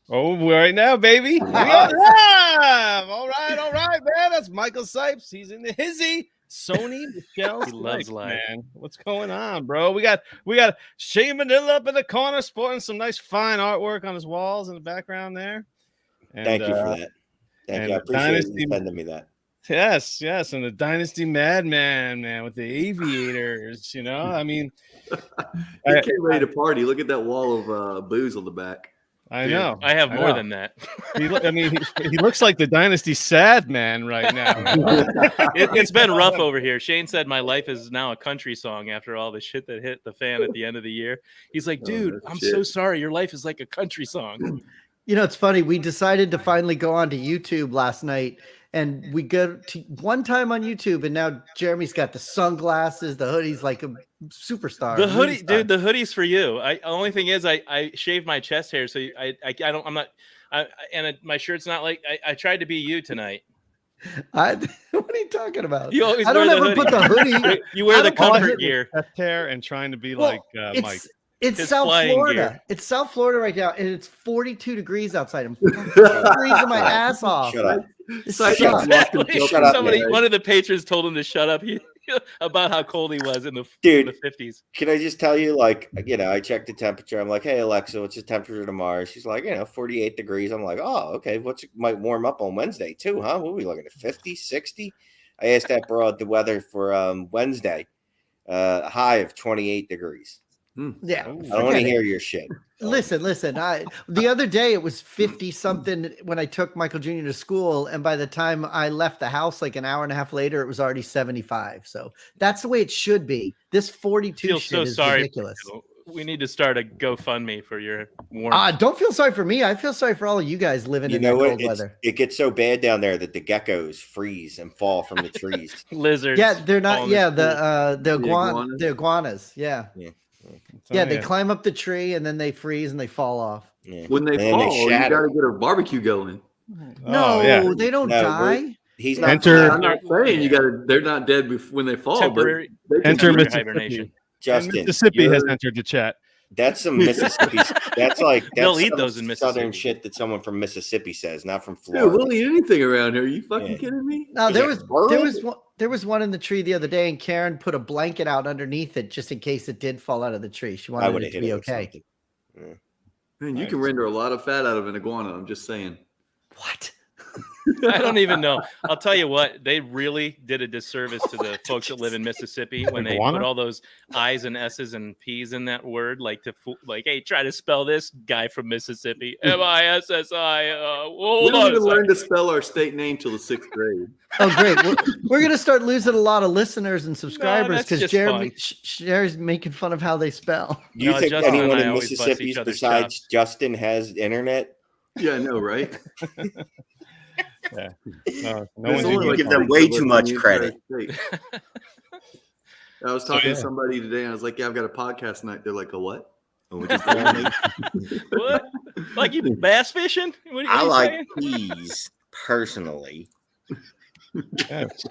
Oh, right now, baby. We are live. All right, man. That's Michael Sipes. He's in the hizzy. Sony Michelle He loves Snipes, live. man. What's going on, bro? We got Shane Manila up in the corner sporting some nice fine artwork on his walls in the background there. And, Thank you for that. Thank you. I appreciate you sending me that. Yes, and the Dynasty Madman, man, with the aviators, you know. I mean, he came ready to party. Look at that wall of booze on the back. I know. I have more than that. He looks like the Dynasty Sad Man right now. It's been rough over here. Shane said my life is now a country song after all the shit that hit the fan at the end of the year. He's like, dude, I'm so sorry. Your life is like a country song. You know, it's funny. We decided to finally go on to YouTube last night, and we go to one time on YouTube, and now Jeremy's got the sunglasses, the hoodie's like a superstar. The hoodie, dude, the hoodie's for you. Only thing is, I shaved my chest hair, so my shirt's not like I tried to be you tonight. What are you talking about? You always I don't ever put the hoodie. You wear the comfort gear. Chest hair and trying to be like Mike. It's His South Florida. gear. It's South Florida right now, and it's 42 degrees outside. I'm freezing my ass off. Shut up. One of the patrons told him to shut up about how cold he was in the 50s. Can I just tell you, like, you know, I checked the temperature. I'm like, hey, Alexa, what's the temperature tomorrow? She's like, 48 degrees. I'm like, oh, okay. Might warm up on Wednesday too, huh? What are we looking at, 50, 60? I asked that broad the weather for Wednesday, a high of 28 degrees. Yeah, I don't want to hear your shit. Listen. The other day it was 50 something when I took Michael Jr. to school, and by the time I left the house, like an hour and a half later, it was already 75. So that's the way it should be. This 42 shit is ridiculous. We need to start a GoFundMe for your warmth. Don't feel sorry for me. I feel sorry for all of you guys living in the cold weather. It gets so bad down there that the geckos freeze and fall from the trees. Lizards. Yeah, they're not. Yeah, the iguanas. Yeah. They climb up the tree and then they freeze and they fall off. Yeah. When they fall, you got to get a barbecue going. No, they don't die. He's not. I'm not saying you got to. They're not dead when they fall. Temporary. Enter Mississippi. Hibernation. Justin, Mississippi has entered the chat. That's some Mississippi. They'll eat those in Mississippi. Southern shit that someone from Mississippi says, not from Florida. Dude, we'll eat anything around here. Are you fucking kidding me? No, there was one in the tree the other day, and Karen put a blanket out underneath it just in case it did fall out of the tree. She wanted it to be okay. Man, you can render a lot of fat out of an iguana. I'm just saying. What? I don't even know. I'll tell you what, they really did a disservice to the folks that live in Mississippi when they put all those I's and S's and P's in that word, hey, try to spell this guy from Mississippi. MISSI. We don't even learn to spell our state name till the 6th grade. Oh, great. We're going to start losing a lot of listeners and subscribers because Jerry's making fun of how they spell. Do you think anyone in Mississippi besides Justin has internet? Yeah, I know, right? Yeah. You give them way too much credit. I was talking to somebody today, and I was like, "Yeah, I've got a podcast tonight." They're like, "A what?" What? Like you bass fishing? I like peas personally. That's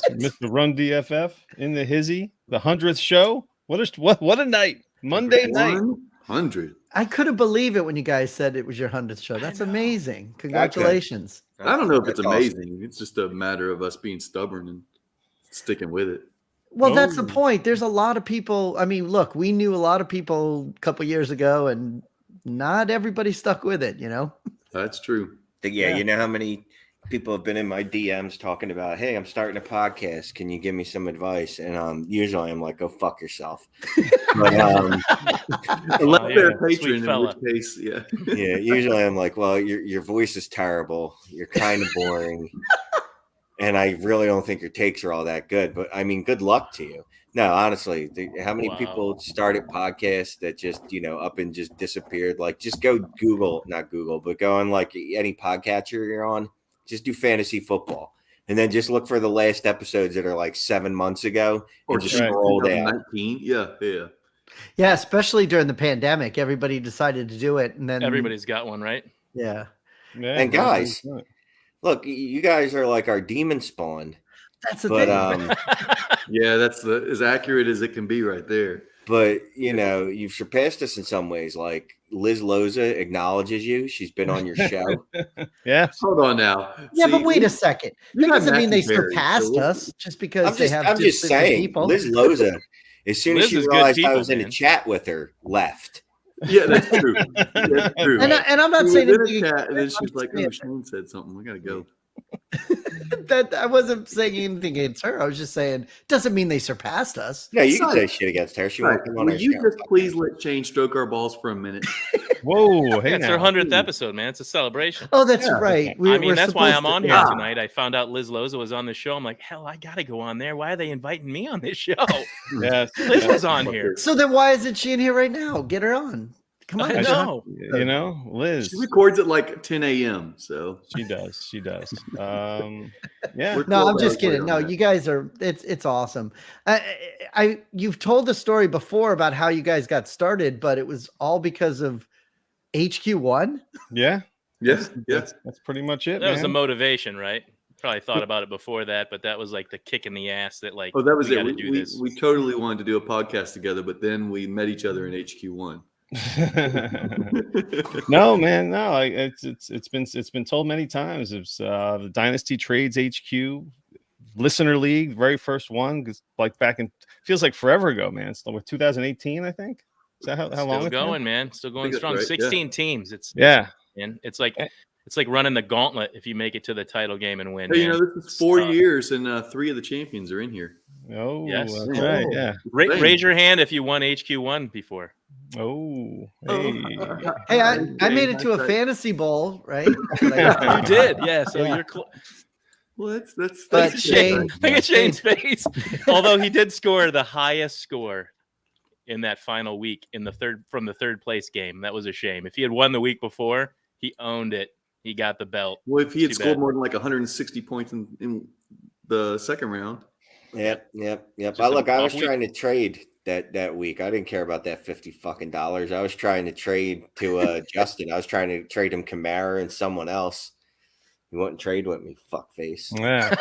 Mr. Run DFF in the hizzy, the 100th show. What a night! Monday night. 100. I couldn't believe it when you guys said it was your 100th show. That's amazing. Congratulations. I don't know if it's amazing. Awesome. It's just a matter of us being stubborn and sticking with it. Well, that's the point. There's a lot of people. I mean, look, we knew a lot of people a couple years ago, and not everybody stuck with it, you know? That's true. Yeah, you know how many people have been in my DMs talking about, hey, I'm starting a podcast. Can you give me some advice? And usually I'm like, go fuck yourself. But, unless they're a patron, in which case, yeah. Yeah, usually I'm like, well, your voice is terrible. You're kind of boring. And I really don't think your takes are all that good. But, I mean, good luck to you. No, honestly, how many people started podcasts that just, up and just disappeared? Like, just go not Google, but go on, like, any podcatcher you're on. Just do fantasy football, and then just look for the last episodes that are like 7 months ago, or just scroll down. Yeah. Especially during the pandemic, everybody decided to do it, and then everybody's got one, right? Yeah. And guys, look, you guys are like our demon spawn. That's the thing. Yeah, that's as accurate as it can be, right there. but you've surpassed us in some ways. Like Liz Loza acknowledges you. She's been on your show. Yeah. Hold on now. Yeah, See, but wait a second. you That got doesn't mean they Matthew Berry, surpassed so- us just because I'm they just, have I'm just different saying, people. Liz Loza, as soon as Liz she is good realized I people, was in a man. chat with her, left. Yeah, that's true. That's true. And I'm not She saying was in a anything chat, and then I'm she's just like, saying "Oh, Shane said something. We gotta go." that I wasn't saying anything against her. I was just saying doesn't mean they surpassed us. No, you can Sorry. say shit against her. She Right. won't come on Will our you show. just please let Shane stroke our balls for a minute? Whoa. Hey, Yeah, it's their now. 100th episode, man. It's a celebration. Oh, that's Yeah. right. I mean, that's why I'm supposed on to- here Ah. tonight. I found out Liz Loza was on the show. I'm like, hell, I gotta go on there. Why are they inviting me on this show? Yes. Liz was on here. So then why isn't she in here right now? Get her on. Come on. I know. Liz. She records at like 10 a.m. So She does. She does. Yeah. We're No, 12 I'm just hours kidding. late No, on that. you guys are. It's awesome. You've told the story before about how you guys got started, but it was all because of HQ1. Yeah. Yes, yes. That's pretty much it. That was the man. motivation, right? Probably thought about it before that, but that was like the kick in the ass that like Oh, that was we it. gotta We, do we, this. we totally wanted to do a podcast together, but then we met each other in HQ1. No, man, no. It's been told many times. It's the Dynasty Trades HQ Listener League, very first one, because like back in feels like forever ago, man. It's like 2018, I think. Is that how long? Still it's been? going, man. Still going that's strong. right, yeah. 16 teams. Yeah. Man. It's like running the gauntlet if you make it to the title game and win. Hey, man. this is 4 Tough. years, and 3 of the champions are in here. Oh, Yes. that's Yeah. right. Yeah. Dang. Raise your hand if you won HQ1 before. Oh, hey. Hey, I made it to a That's right. fantasy bowl, right? You did, yeah. So Yeah. you're Well, that's But Shane- Look at Shane's face. Although he did score the highest score in that final week from the third place game. That was a shame. If he had won the week before, he owned it. He got the belt. Well, if he had Too scored bad. more than like 160 points in the second round. Yep. Just I was off week. trying to trade that week. I didn't care about that $50 I was trying to trade to Justin. I was trying to trade him Kamara and someone else. He wouldn't trade with me, fuckface. Yeah.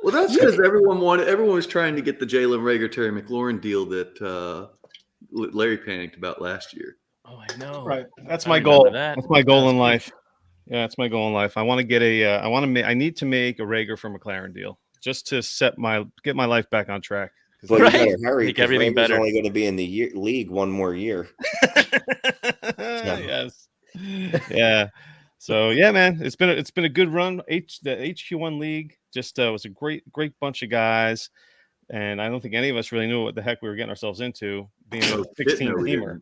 Well, that's because everyone was trying to get the Jalen Rager, Terry McLaurin deal that Larry panicked about last year. Oh, I know. Right. That's I my remember goal. that. That's my goal That's in good. life. Yeah, that's my goal in life. I want to get I need to make a Rager for McLaren deal just to get my life back on track. But Right. you better hurry. Make 'cause everything Rager's better. only going to be in the league one more year. Yes. Yeah. So yeah, man, it's been a good run. The HQ1 league just was a great bunch of guys, and I don't think any of us really knew what the heck we were getting ourselves into being a 16 No, we teamer.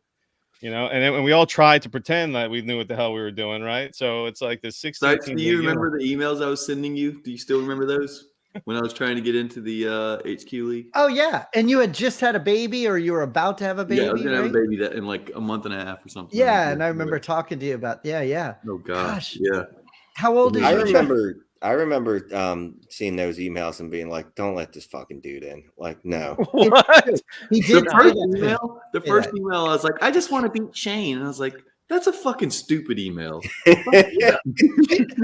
didn't. And we all tried to pretend that we knew what the hell we were doing, right? So it's like the 16 Sykes, team do you league, remember the emails I was sending you? Do you still remember those when I was trying to get into the HQ league? Oh yeah, and you had just had a baby, or you were about to have a baby, Yeah, I was gonna right? have a baby that in like a month and a half or something. Yeah, and I remember talking to you about. Yeah. Oh gosh, Gosh. yeah. How old is I your remember seeing those emails and being like, "Don't let this fucking dude in." Like, no. What? He The did say first that. email, Yeah. I was like, I just want to beat Shane, and I was like, that's a fucking stupid email.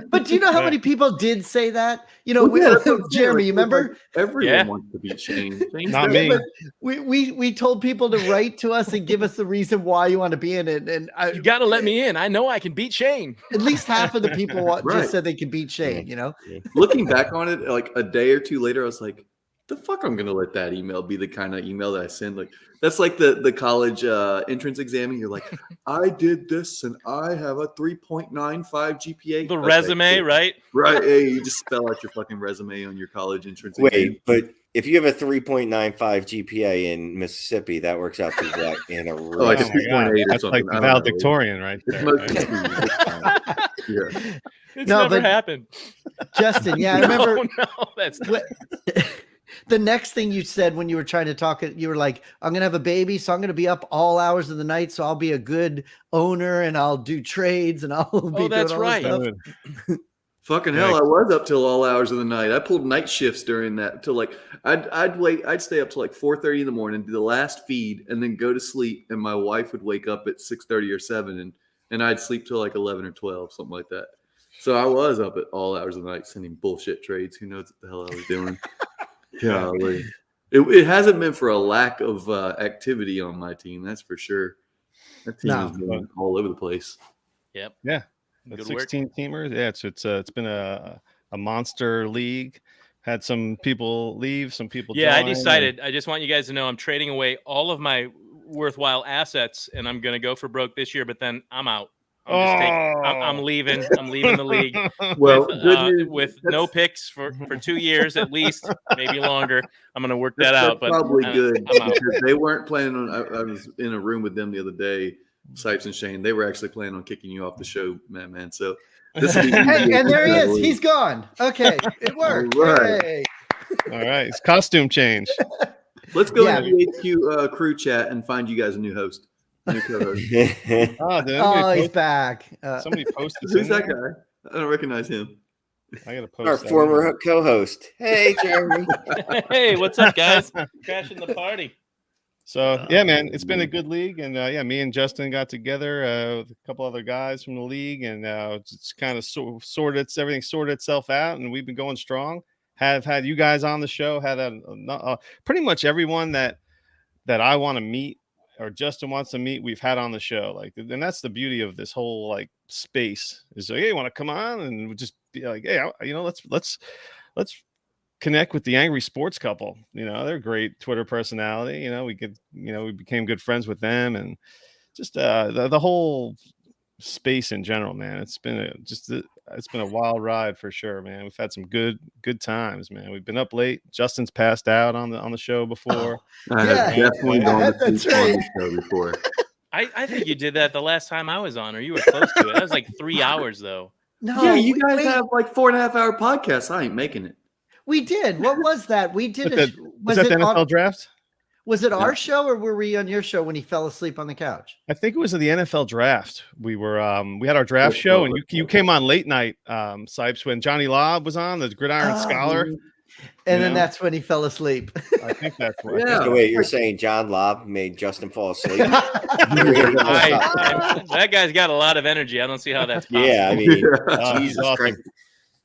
But do you know how many people did say that? You know, Well, yeah, that's what I'm saying. Jeremy, Like, you remember? like, everyone Yeah. wants to beat Shane. Shane's Not there. me. But we told people to write to us and give us the reason why you want to be in it, and You got to let me in. I know I can beat Shane. at least half of the people Right. just said they could beat Shane. You know, Looking back on it, like a day or two later, I was like, the fuck I'm gonna let that email be the kind of email that I send. Like that's like the college entrance exam, and you're like, I did this and I have a 3.95 GPA. The Okay, resume, cool. right? Right. Hey, you just spell out your fucking resume on your college entrance exam. Wait, but if you have a 3.95 GPA in Mississippi, that works out to what in a Oh, like a Oh my God, 3.8 or that's something. like I the don't know. valedictorian right It's there. mostly right? C's this time. Yeah. It's No, never but- happened. Justin. Yeah, I remember. No, that's What- the next thing you said when you were trying to talk, you were like, I'm going to have a baby, so I'm going to be up all hours of the night, so I'll be a good owner and I'll do trades and I'll be doing that's all this right. stuff. Good. Fucking hell, I was up till all hours of the night. I pulled night shifts during that till like I'd stay up till like 4:30 in the morning, do the last feed, and then go to sleep. And my wife would wake up at 6:30 or 7, and I'd sleep till like 11 or 12, something like that. So I was up at all hours of the night sending bullshit trades. Who knows what the hell I was doing? Golly. It hasn't been for a lack of activity on my team. That's for sure. That team No. has been all over the place. Yep. Yeah. Good That's work. 16 teamers. Yeah, it's been a monster league. Had some people leave, some people Yeah, I join, and- decided. I just want you guys to know I'm trading away all of my worthwhile assets, and I'm going to go for broke this year. But then I'm out. I'm leaving. I'm leaving the league Well, with, good news. with no picks for 2 years at least, maybe longer. I'm going to work that That's out. But probably good I'm out. because they weren't planning on. I was in a room with them the other day, Sipes and Shane. They were actually planning on kicking you off the show, man. So this will be Hey, easy and there he to is. leave. He's gone. Okay, it worked. All right. Yay. All right, it's costume change. Let's go Yeah. into the HQ crew chat and find you guys a new host, new co-host. Oh, did Oh, anybody he's post, back. somebody post this Who's in that there? guy? I don't recognize him. I gotta post Our that former in. co-host. Hey, Jeremy. Hey, what's up, guys? Crashing the party. So yeah, man, it's been a good league, and yeah, me and Justin got together with a couple other guys from the league, and it's kind of everything sorted itself out, and we've been going strong. Have had you guys on the show, had pretty much everyone that I want to meet or Justin wants to meet, we've had on the show. Like, and that's the beauty of this whole like space is like, hey, you want to come on, and we'll just be like, hey, let's connect with the Angry Sports Couple. They're a great Twitter personality. We became good friends with them, and just the whole space in general, man. It's been a wild ride for sure, man. We've had some good times, man. We've been up late. Justin's passed out on the show before. I Yeah. have definitely Yeah, gone to that's sleep on right. the show before. I think you did that the last time I was on, or you were close to it. That was like 3 hours, though. No, Yeah, you guys wait, have like 4.5 hour podcasts. I ain't making it. we did. What was that? We did. Was that the NFL draft? Was it our show, or were we on your show when he fell asleep on the couch? I think it was the NFL draft. We were we had our draft show, and you came on late night, Sipes, when Johnny Lobb was on, the Gridiron Scholar. And then Yeah. that's when he fell asleep. I think that's what. Yeah. So wait, you're saying John Lobb made Justin fall asleep? That guy's got a lot of energy. I don't see how that's possible. Yeah, I mean, Oh, he's Jesus awesome. Christ.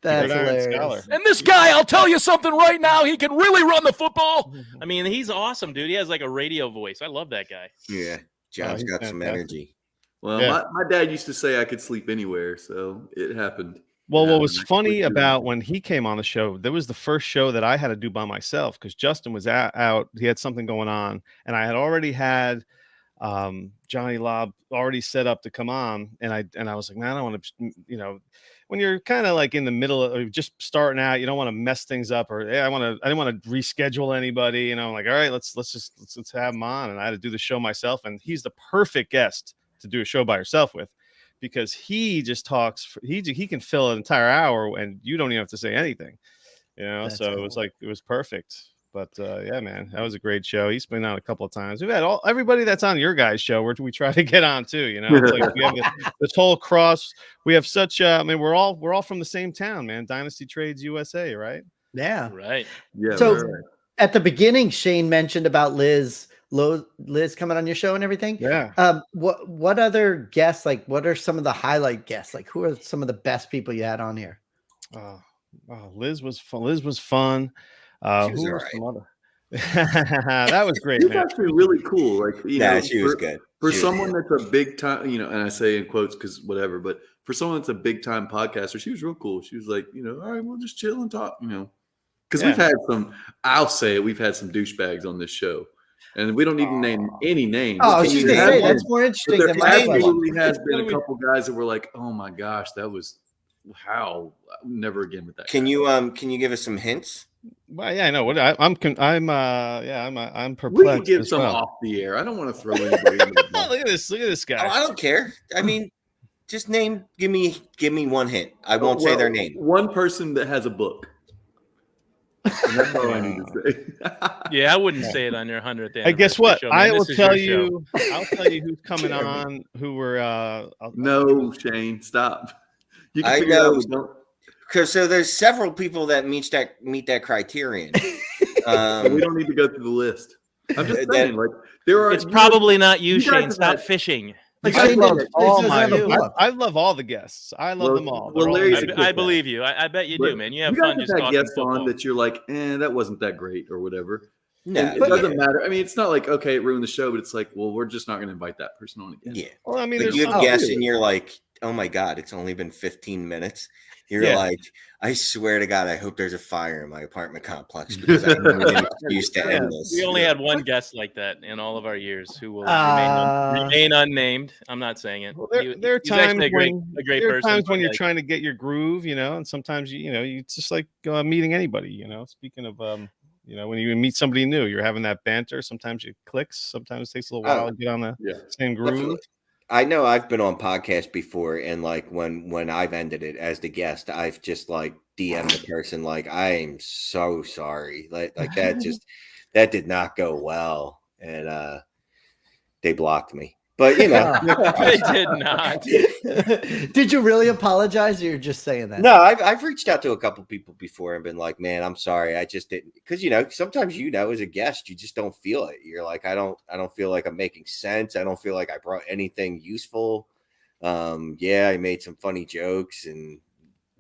That's Gridiron hilarious. Scholar. And this guy, I'll tell you something right now, he can really run the football. I mean, he's awesome, dude. He has like a radio voice. I love that guy. Yeah, John's he's got some fantastic. energy. Well, Yeah. my dad used to say I could sleep anywhere, so it happened. Well, Yeah, what was and I funny quit doing about it. when he came on the show, that was the first show that I had to do by myself because Justin was out. He had something going on, and I had already had Johnny Lobb already set up to come on, and I was like, man, I don't want to, when you're kind of like in the middle of just starting out, you don't want to mess things up, or I didn't want to reschedule anybody. I'm like, all right, let's have him on, and I had to do the show myself, and he's the perfect guest to do a show by yourself with. Because he just talks, he can fill an entire hour and you don't even have to say anything, That's so cool. it was perfect. But yeah, man, that was a great show. He's been on a couple of times. We've had everybody that's on your guys' show where we try to get on too. It's like we have this whole cross. We have such. We're all from the same town, man. Dynasty Trades USA, right? Yeah. Right. Yeah. So- right. At the beginning, Shane mentioned about Liz coming on your show and everything. Yeah. What other guests? Like, what are some of the highlight guests? Like, who are some of the best people you had on here? Liz was fun. Liz was fun. She was Who all was right. some other? That was great, She's man. actually really cool. Like, Yeah, she was good. For She was someone good. that's a big time, and I say in quotes because whatever, but for someone that's a big time podcaster, she was real cool. She was like, all right, we'll just chill and talk, because we've had I'll say it, we've had some douchebags on this show, and we don't need to name any names. Oh, I Can was you just gonna name say one? that's more But interesting there than my question. absolutely has been a couple guys that were like, oh my gosh, that was how never again with that. Can guy. you give us some hints? Well, yeah, I know. What I'm perplexed. We can give as some well. off the air. I don't want to throw anybody under the bus. Look at this Oh, guy. I don't care. I mean, just give me one hint. I won't say their name. One person that has a book. And that's all I need to say. Yeah, I wouldn't say it on your 100th. Hey, guess anniversary what? show, man. I will This is tell your show. you. I'll tell you who's coming Jeremy. on. Who were? No, Shane, stop. You can I figure it out. know. We don't- Because so there's several people that meet that criterion. but we don't need to go through the list. I'm just That- saying, like there are. It's probably not you, you guys Shane. have Stop had- fishing. Like I Shane love did. all Liz my. doesn't have a book. I love all the guests. I love Well- them all. well, They're all Larry's amazing. I believe you. I bet you do, man. You have guys fun just had talking guests football. on that you're like, that wasn't that great or whatever. No, it doesn't matter. I mean, it's not like, okay, it ruined the show, but it's like, well, we're just not going to invite that person on again. Yeah. Well, I mean, Like there's you have some- guests and you're like, oh my God, it's only been 15 minutes. You're Yeah. like, I swear to God, I hope there's a fire in my apartment complex because I don't need an excuse to end this. We only had one guest like that in all of our years who will Uh, remain unnamed. I'm not saying it. Well, there are He's actually times a great, when a great there are person. times when but, you're like, trying to get your groove, and sometimes you it's just like meeting anybody. Speaking of when you meet somebody new, you're having that banter. Sometimes it clicks. Sometimes it takes a little while to get on the same groove. Definitely. I know I've been on podcasts before, and like when I've ended it as the guest, I've just like DM'd the person like, I am so sorry, like that did not go well, and they blocked me. But they did not. Did you really apologize, or you're just saying that? No, I've reached out to a couple people before and been like, man, I'm sorry, I just didn't, because sometimes as a guest, you just don't feel it. You're like, I don't feel like I'm making sense. I don't feel like I brought anything useful. I made some funny jokes, and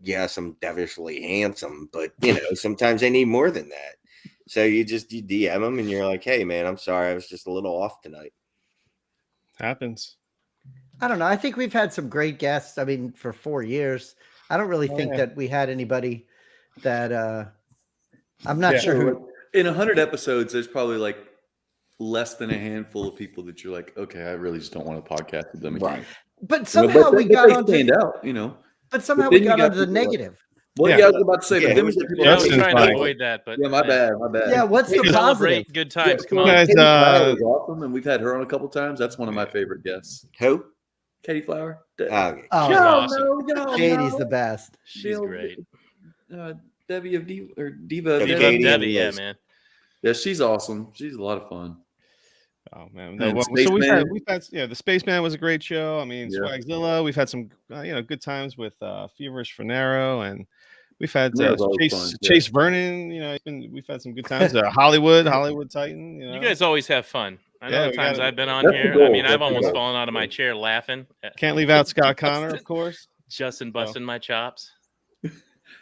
yes, I'm devilishly handsome, but sometimes I need more than that. So you DM them and you're like, hey man, I'm sorry, I was just a little off tonight. Happens. I don't know. I think we've had some great guests. I mean, for 4 years, I don't really think that we had anybody that I'm not sure who. In 100 episodes, there's probably like less than a handful of people that you're like, okay, I really just don't want to podcast with them again. Right. But somehow we got on stand out, But somehow But we then you got got onto the people like- negative. Well, Yeah. I was about to say, Yeah, but then who's we the got people I Justin's was like, trying to fine. avoid that, but yeah, my bad. Yeah, what's the positive? Celebrate good times. Come on. Guys, Katie Flower was awesome, and we've had her on a couple times. That's one of my favorite guests. Who? Katie Flower. Okay. Oh, She's awesome. Katie's the best. She's great. Debbie of Diva, or Diva. Debbie I of love Katie Debbie, and yeah, Liz. man. Yeah, she's awesome. She's a lot of fun. Oh man, And so we've Spaceman. had the Spaceman was a great show. I mean, Yeah. Swagzilla. We've had some good times with Feverish Finero, and we've had Yeah, it was always Chase fun, yeah. Chase Vernon. We've had some good times. Hollywood Titan. You guys always have fun. I know Yeah, the we times gotta- I've been on That's the here. I goal. mean, I've That's the almost goal. fallen out of my chair laughing. At Can't leave out Scott Connor, of course. Justin busting my chops.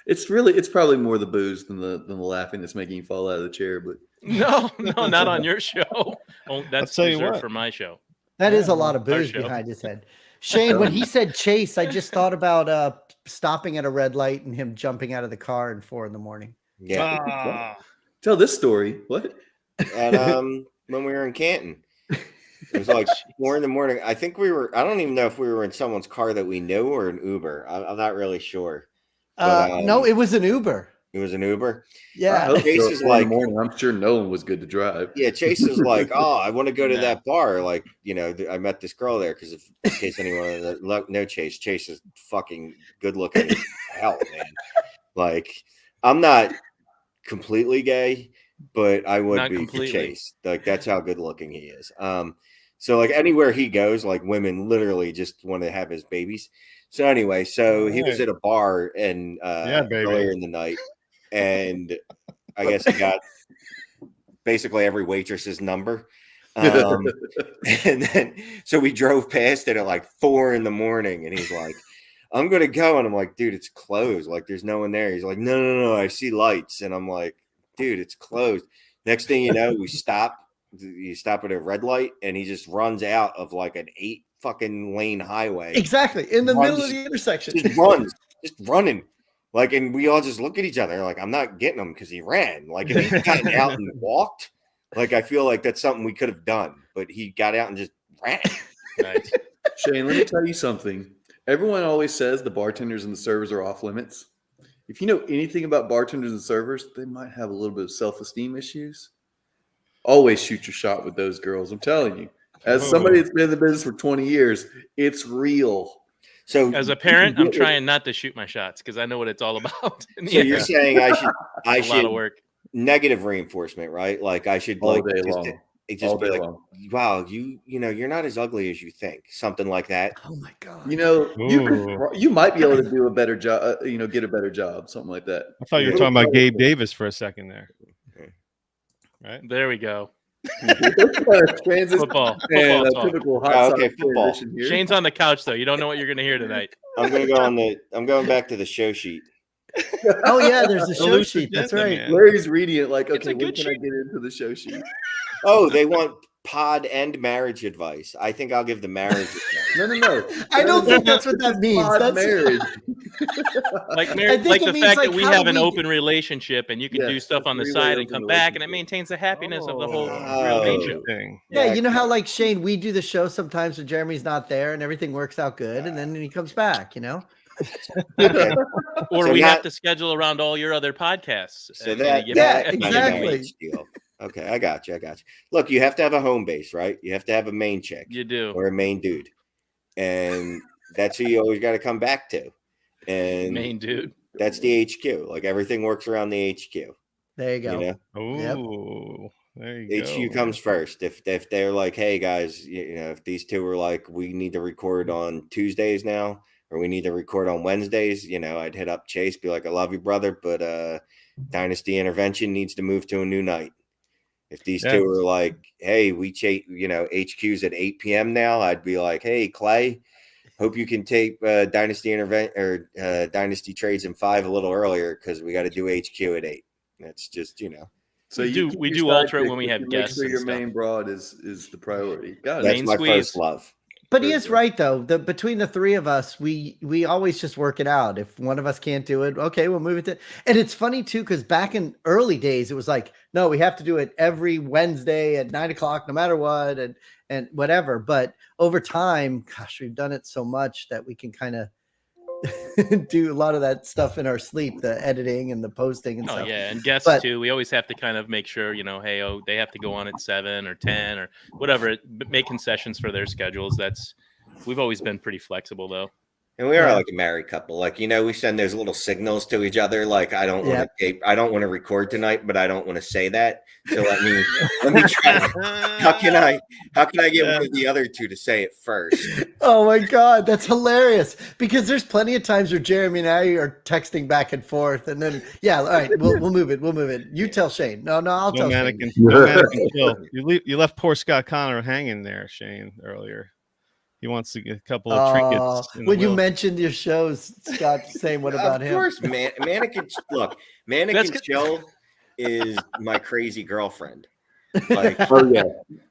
It's probably more the booze than the laughing that's making you fall out of the chair. But No, not on your show. Oh, that's tell you reserved what. for my show. That is a lot of Our booze show. behind his head. Shane, when he said Chase, I just thought about stopping at a red light and him jumping out of the car at 4 a.m. Yeah. Ah, tell this story. What? And when we were in Canton, it was like 4 a.m. I think I don't even know if we were in someone's car that we knew or an Uber. I'm not really sure. But, No, it was an Uber. It was an Uber. Yeah. Chase is like, I'm sure no one was good to drive. yeah, Chase is like, oh, I want to go to No. that bar. Like, I met this girl there because in case anyone, no Chase. Chase is fucking good looking as hell, man. Like, I'm not completely gay, but I would Not be for completely. Chase. Like, that's how good looking he is. So like anywhere he goes, like women literally just want to have his babies. So anyway, he was at a bar and baby. earlier in the night, and I guess he got basically every waitress's number. And then so we drove past it at like 4 a.m, and he's like, I'm gonna go. And I'm like, dude, it's closed. Like, there's no one there. He's like, no, I see lights. And I'm like, dude, it's closed. Next thing you know, we stop. You stop at a red light, and he just runs out of like an 8 fucking lane highway. Exactly. In the Runs- middle of the intersection. Just runs, just running. Like, and we all just look at each other like, I'm not getting him because he ran. Like, if he gotten out and walked, like, I feel like that's something we could have done, but he got out and just ran. Right. Shane, let me tell you something. Everyone always says the bartenders and the servers are off limits. If you know anything about bartenders and servers, they might have a little bit of self-esteem issues. Always shoot your shot with those girls. I'm telling you. As somebody that's been in the business for 20 years, it's real. So, As a parent, I'm trying not to shoot my shots because I know what it's all about. so you're saying I It's a lot should of work. negative reinforcement, right? Like, I should All like day just, long. it All just be day like, long. wow, you're not as ugly as you think. Something like that. Oh my God. You know, Ooh. you might be able to do a better job, get a better job, something like that. I thought you were Yeah. talking about Gabe Davis for a second there. Right? There we go. Transition Football. and Football a talk. typical hot Oh, sauce okay, football. transition here. Shane's on the couch though. You don't know what you're going to hear tonight. I'm going back to the show sheet. Oh yeah, there's a A show loose sheet. That's agenda, right. man. Larry's reading it like, It's a okay, when good can I sheet. get into the show sheet? Oh, they want pod and marriage advice. I think I'll give the marriage advice. No. I don't think that's what that means. Pod That's marriage. Like, I think like it the means, fact like, that we how have do an we- open relationship and you can do Yes, stuff a on the three-way side and open come back, and it relationship. maintains the happiness of the whole Oh. relationship. Thing. Yeah, you know how like Shane, we do the show sometimes when Jeremy's not there and everything works out good, and then he comes back, you know? Okay. Or So we not- have to schedule around all your other podcasts. So and that, you get Yeah, back. kind of exactly. marriage deal. Okay, I got you. Look, you have to have a home base, right? You have to have a main chick You do. or a main dude, and that's who you always got to come back to. And Main dude. that's the HQ. Like everything works around the HQ. There you go. You know, Oh, there you go. HQ comes first. If they're like, hey guys, you know, if these two were like, we need to record on Tuesdays now, or we need to record on Wednesdays, you know, I'd hit up Chase, be like, I love you, brother, but Dynasty Intervention needs to move to a new night. If these Yeah. two were like, hey, you know, HQ's at 8 p.m. now, I'd be like, hey, Clay, hope you can take Dynasty Dynasty Trades in 5 a little earlier because we got to do HQ at 8. That's just, you know, So We you do- keep we your do side alter it chick, when we but have you guests Make and sure your stuff. main broad is the priority. Got it. that's Main my squeeze. first love. But he Very is good. right though. Between the three of us, we always just work it out. If one of us can't do it, okay, we'll move it to. And it's funny too, because back in early days, it was like, no, we have to do it every Wednesday at 9:00, no matter what, and whatever. But over time, gosh, we've done it so much that we can kind of do a lot of that stuff in our sleep, the editing and the posting and Oh stuff. yeah, and guests But- too. We always have to kind of make sure, you know, hey, oh, they have to go on at 7 or 10 or whatever. Make concessions for their schedules. We've always been pretty flexible though. And we are Yeah. like a married couple. Like, you know, we send those little signals to each other. Like, I don't want to record tonight, but I don't want to say that. So let me try. How can I get one of the other two to say it first? Oh my God, that's hilarious. Because there's plenty of times where Jeremy and I are texting back and forth, and then all right, we'll move it. We'll move it. You tell Shane. No, I'll No tell mannequin, Shane. no mannequin chill. You left poor Scott Connor hanging there, Shane, earlier. He wants to get a couple of trinkets. in the When you will. mentioned your shows, Scott saying, "What about Of him?" course, mannequin. Look, mannequin chill is my crazy girlfriend. Like, Oh yeah.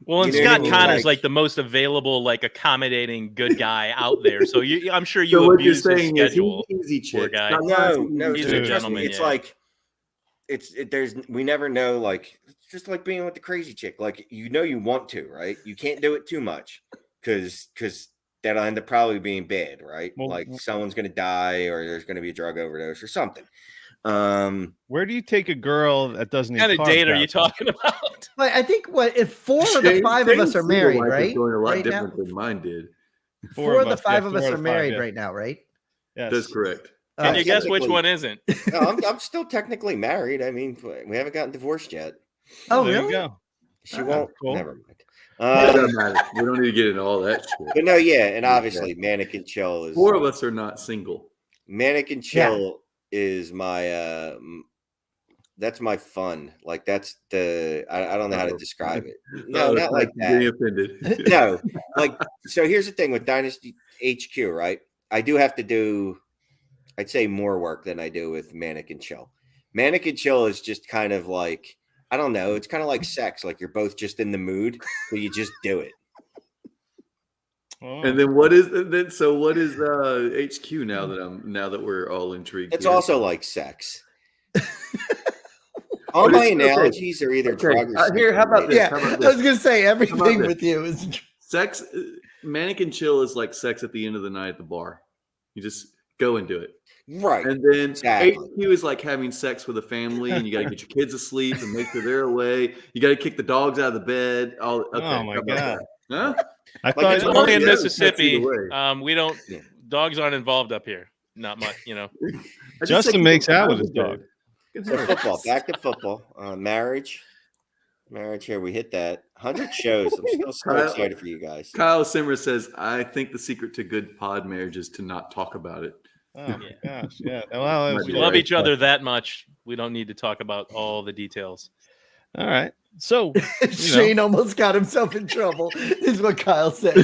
Well, and You know what I Scott mean? Connor's Like- like the most available, like accommodating good guy out there. So I'm sure So you what you're abuse his saying is schedule. he's easy Poor chick. guy. Scott no, Connor's no, He's a dude, trust gentleman, me. It's yeah. like we never know. Like, it's just like being with the crazy chick. Like, you know, you want to, right? You can't do it too much because that'll end up probably being bad, right? Well, like someone's gonna die or there's gonna be a drug overdose or something. Where do you take a girl that doesn't What kind eat of carbs date are that you much? talking about? But I think if 4 of the 5 of us are married, right? Going a lot Right now, different than mine did. 4 of the us, 5 yeah, of us 4 out are of 5, married yeah. right now, right? Yes. That's correct. All Can right. you guess which technically- one isn't? No, I'm still technically married. I mean, we haven't gotten divorced yet. Oh, there really? You go. She Oh, won't. cool. Never mind. It doesn't matter. We don't need to get into all that shit. But no, yeah, and obviously, mannequin chill is 4 of us are not single. mannequin chill is my that's my fun. Like that's I don't know how to describe it. No, not like Getting that. offended. No, like so. Here's the thing with Dynasty HQ, right? I do have to do, I'd say, more work than I do with mannequin chill. Mannequin chill is just kind of like, I don't know. It's kind of like sex. Like you're both just in the mood, so you just do it. Oh. And then what is then? So what is HQ now that we're all intrigued? It's here? also like sex. All my analogies are either drug or here. How about this? Yeah, How I about was this? gonna say everything this? with you is. Sex, mannequin chill is like sex at the end of the night at the bar. You just go and do it. right. And then Exactly. HQ is like having sex with a family, and you got to get your kids asleep and make sure they're away. You got to kick the dogs out of the bed. Okay, Oh my how about God. that? Huh? I Like, thought it's Only in Yeah, that's Mississippi. either way. We don't. Yeah. Dogs aren't involved up here. Not much, you know. I just Justin said makes keep out them with his out of dog. bed. Good So work. football. Back to football. Marriage. Here we hit that 100 shows. I'm still so Kyle- excited for you guys. Kyle Simmer says, "I think the secret to good pod marriage is to not talk about it." Oh my gosh, yeah. Well, it was We Yeah, love right. each other that much. We don't need to talk about all the details. all right. So Shane almost got himself in trouble, is what Kyle said.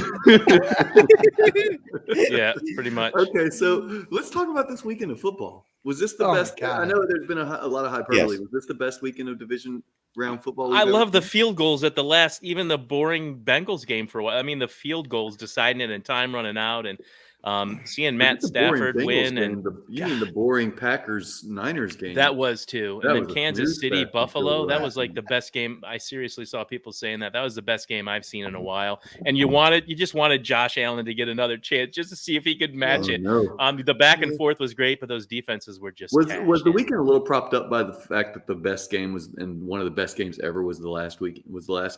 Yeah, pretty much. Okay, so let's talk about this weekend of football. Was this the Oh my best? I God. know there's been a lot of hyperbole. Yes. Was this the best weekend of division round football? I we've love ever the field goals at the last, even the boring Bengals game for a while. I mean, the field goals deciding it and time running out, and seeing seen? Matt It's a boring Stafford Bengals win, game. and You mean the boring Packers-Niners game? that was too. That And then was a Kansas snooze City, fest until Buffalo, the that was last like the best game. I seriously saw people saying that was the best game I've seen in a Mm-hmm. while. And you just wanted Josh Allen to get another chance just to see if he could match it. No. The back and forth was great, but those defenses were just Was cashed the in. weekend a little propped up by the fact that the best game was, and one of the best games ever was the last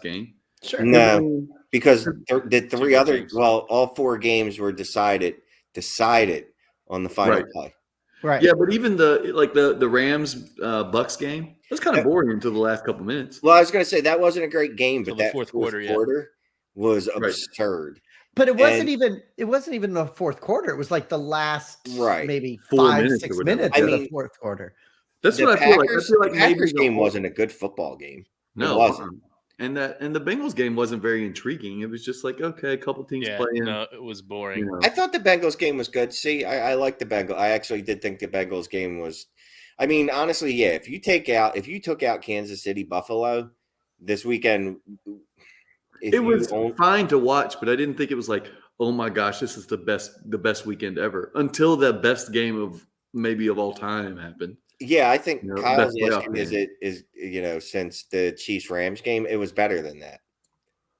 game? Sure. No, because the three good other, games. well, all 4 games were decided on the final Right. play. Right. Yeah, but even the Rams Bucks game, it was kind of boring until the last couple minutes. Well, I was going to say that wasn't a great game, Till but the that fourth fourth quarter, yeah. quarter was Right. absurd. But it wasn't And- even the fourth quarter. It was like the last Right. maybe 4 5, minutes or 6 whatever. minutes I of the mean, fourth quarter. That's The what I feel like. I Packers, feel like the maybe Packers the game whole- wasn't a good football game. No, It wasn't. And the Bengals game wasn't very intriguing. It was just like, okay, a couple teams Yeah, playing. no, it was boring. You know. I thought the Bengals game was good. See, I like the Bengals. I actually did think the Bengals game was. I mean, honestly, yeah. If you took out Kansas City, Buffalo this weekend, It was fine to watch, but I didn't think it was like, oh my gosh, this is the best weekend ever. Until the best game of all time happened. Yeah, I think You know, Kyle's best playoff asking game. is since the Chiefs Rams game, it was better than that.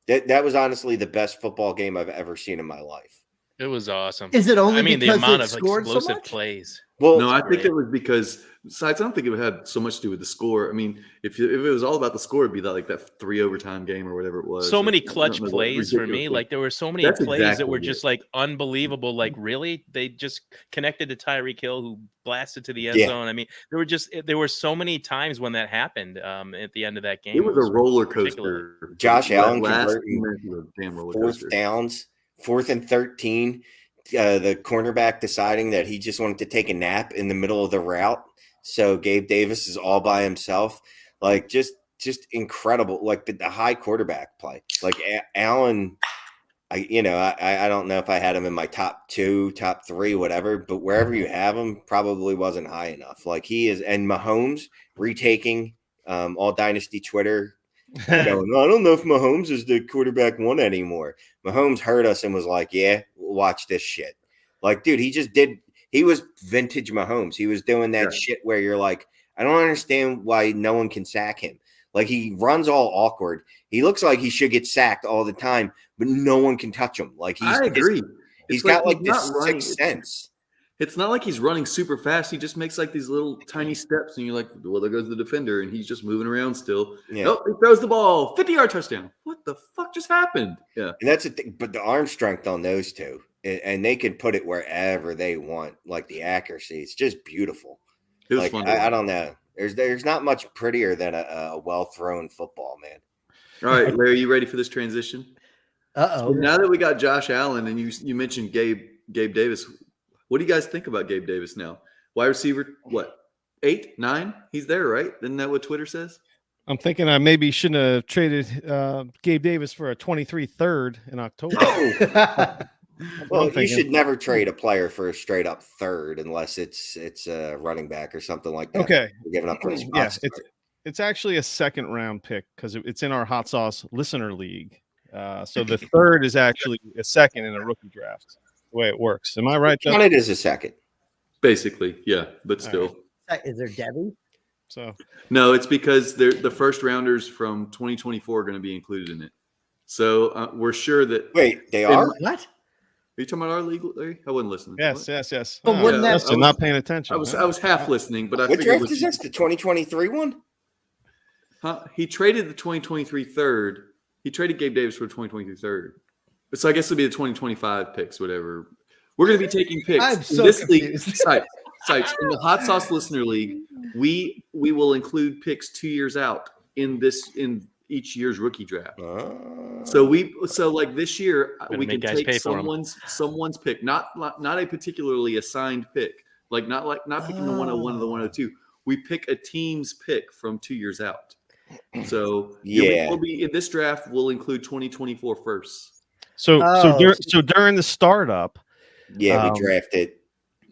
That was honestly the best football game I've ever seen in my life. It was awesome. Is it only I mean, the because amount it of scored so explosive much? plays. Well, No, I think great. it was because besides, I don't think it had so much to do with the score. I mean, if it was all about the score, it'd be that 3 overtime game or whatever it was. So or many something clutch like plays for me. ridiculous. Like there were so many That's plays that exactly were it. just like unbelievable. Like really, they just connected to Tyreek Hill, who blasted to the end Yeah. zone. I mean, there were so many times when that happened. At the end of that game, It was a roller ridiculous. coaster. Josh Allen last converting 2 minutes was a damn roller 4th coaster. downs, 4th and 13. The cornerback deciding that he just wanted to take a nap in the middle of the route. So Gabe Davis is all by himself. Like just incredible. Like the high quarterback play. Like Allen, I don't know if I had him in my top 2, top 3, whatever, but wherever you have him, probably wasn't high enough. Like he is, and Mahomes retaking all dynasty Twitter. Going, I don't know if Mahomes is the quarterback 1 anymore. Mahomes heard us and was like, yeah, watch this shit. Like, dude, he was vintage Mahomes. He was doing that shit where you're like, I don't understand why no one can sack him. Like, he runs all awkward. He looks like he should get sacked all the time, but no one can touch him. Like, I agree. He's It's got like he's this not running- sixth sense. It's not like he's running super fast. He just makes like these little tiny steps, and you're like, well, there goes the defender, and he's just moving around still. Yeah. Nope, he throws the ball, 50-yard touchdown. What the fuck just happened? Yeah. And that's the thing, but the arm strength on those two, and they can put it wherever they want. Like the accuracy, it's just beautiful. It was Like fun. I don't know. There's not much prettier than a well thrown football, man. All right, Larry, you ready for this transition? Uh-oh. Now that we got Josh Allen and you mentioned Gabe Davis, what do you guys think about Gabe Davis now? Wide receiver, what, 8, 9? He's there, right? Isn't that what Twitter says? I'm thinking I maybe shouldn't have traded Gabe Davis for a 23 third in October. Well, I'm you thinking. should never trade a player for a straight up third unless it's a running back or something like that. Okay. You're giving up those Yeah, spots. it's actually a second round pick because it's in our Hot Sauce listener league. So the third is actually a second in a rookie draft. The way it works. Am I right, Jeff? Count it as a second. Basically, yeah, but All still. Is there Debbie? So No, it's because the first rounders from 2024 are going to be included in it. So we're sure that. Wait, they And- are? What? Are you talking about our league, Larry? I wasn't listening. yes. But wouldn't that- Justin, not paying attention. I was huh? half listening, but I What figured it draft was, is this? The 2023 one? He traded the 2023 third. He traded Gabe Davis for the 2023 third. So I guess it'll be the 2025 picks, whatever. We're going to be taking picks. I'm in so this league. confused. Sipes, in the Hot Sauce Listener League, we will include picks 2 years out in each year's rookie draft. So like this year Gonna we make can guys take pay for 'em. someone's pick, not a particularly assigned pick, not picking the 101 or the 102. We pick a team's pick from 2 years out. So Yeah. we'll be in this draft. We'll include 2024 firsts. So Oh, during the startup, Yeah, Um, we drafted.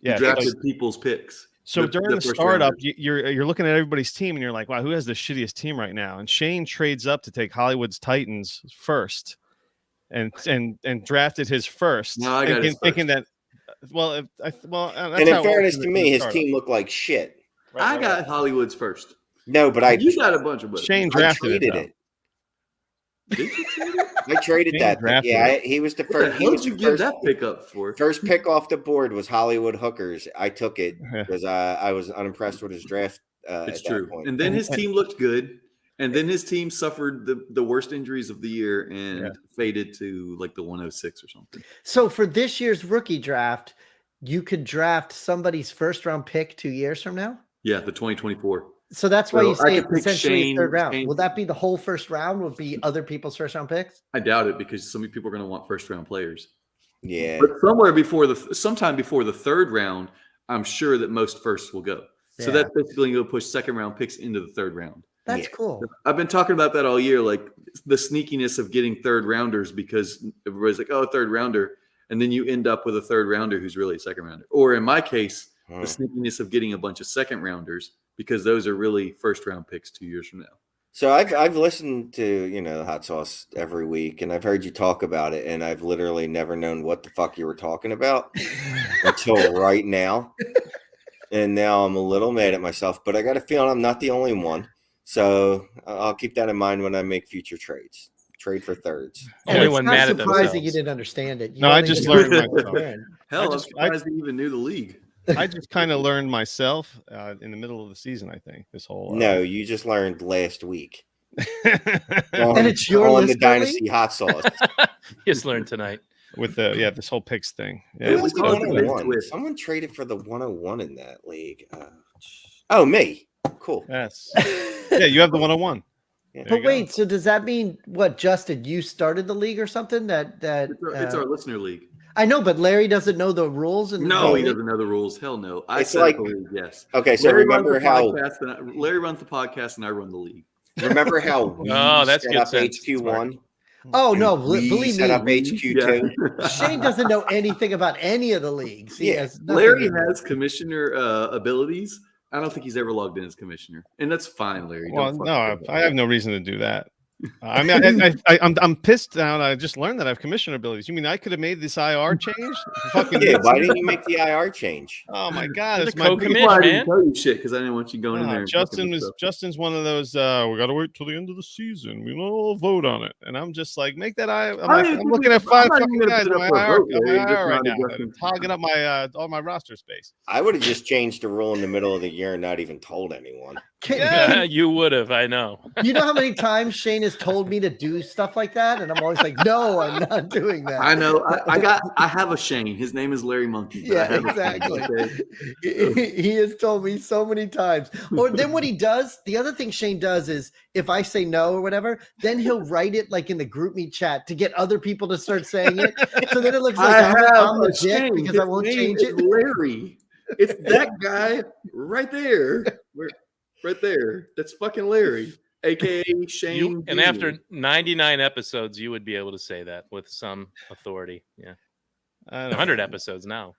yeah, We so, drafted people's picks. so during the first startup, rounders. you're looking at everybody's team and you're like, wow, who has the shittiest team right now? And Shane trades up to take Hollywood's Titans first, and drafted his first, No, I got his thinking first. that. Well, that's And in how it fairness works to in me, the his startup. team looked like shit. Right, I right, got right. Hollywood's first. No, but I You got a bunch of them. Shane I drafted traded it. it. Did you trade it? I traded Shane that. drafted Yeah, he was the What the first. He hell was did you the give first, that pick up for? first pick off the board was Hollywood Hookers. I took it Yeah. because I was unimpressed with his draft. It's at that true. point. And then his And- team looked good. And then his team suffered the worst injuries of the year and Yeah. faded to like the 106 or something. so for this year's rookie draft, you could draft somebody's first round pick 2 years from now. Yeah, the 2024. So that's why So you I say could it's pick essentially Shane- third round. Shane- Will that be the whole first round? Would be other people's first round picks? I doubt it because so many people are going to want first round players. Yeah, But sometime before the third round, I'm sure that most firsts will go. So Yeah. that's basically going to push second round picks into the third round. That's Yeah. cool. I've been talking about that all year, like the sneakiness of getting third rounders because everybody's like, oh, third rounder. And then you end up with a third rounder who's really a second rounder. Or in my case, the sneakiness of getting a bunch of second rounders because those are really first round picks 2 years from now. So I've listened to Hot Sauce every week, and I've heard you talk about it, and I've literally never known what the fuck you were talking about until right now. And now I'm a little mad at myself, but I got a feeling I'm not the only one. So I'll keep that in mind when I make future trades. Trade for thirds. Only It's one not mad at surprising themselves. you didn't understand it. You No, I don't just even learned understand. Hell, just- I'm surprised he even knew the league. I just kind of learned myself in the middle of the season. I think this whole No, you just learned last week. And it's your on the listener Dynasty Hot Sauce. Just learned tonight. with the this whole picks thing. Yeah, Who It was was the called the 101? twist. Someone traded for the 101 in that league. Oh, me. Cool. yes. Yeah, you have the 101. Yeah. There But you go. wait, so does that mean what, Justin? You started the league or something? It's our listener league. I know, but Larry doesn't know the rules. And No, he doesn't know the rules. Hell no. I It's set like- up the league, yes. Okay, so Larry remember runs the how podcast Larry runs the podcast and I run the league. we Oh, that's set good up sense. HQ1. Oh no, We believe set me, up HQ2. Yeah. Shane doesn't know anything about any of the leagues. He Yeah. has nothing Larry to do. has commissioner abilities. I don't think he's ever logged in as commissioner, and that's fine, Larry. Don't Well, fuck no, with I that. have no reason to do that. I mean, I'm pissed now. I just learned that I have commissioner abilities. You mean I could have made this IR change? Fucking Yeah, why didn't you make the IR change? Oh my god, You're it's the my co-commish, That's why I man. didn't tell you shit because I didn't want you going in there. and fucking Justin with was stuff. Justin's one of those. We got to wait till the end of the season. We don't vote on it, and I'm just like, make that I'm looking at five I'm not fucking even gonna guys put on it my up for a IR, vote, Larry, just right not now, adjusting. hogging up my all my roster space. I would have just changed the rule in the middle of the year and not even told anyone. Can- You would have, I know. you know how many times Shane has told me to do stuff like that, and I'm always like, "No, I'm not doing that." I know. I have a Shane. His name is Larry Monkey. but I Yeah, have a Shane, exactly. okay? He has told me so many times. Or then what he does, the other thing Shane does is if I say no or whatever, then he'll write it like in the group meet chat to get other people to start saying it. So then it looks like I'm the dick Shane. because His I won't name change is it. Larry. It's that guy right there. Right there. That's fucking Larry, aka Shane. And after 99 episodes, you would be able to say that with some authority. Yeah. I don't 100 know. episodes now.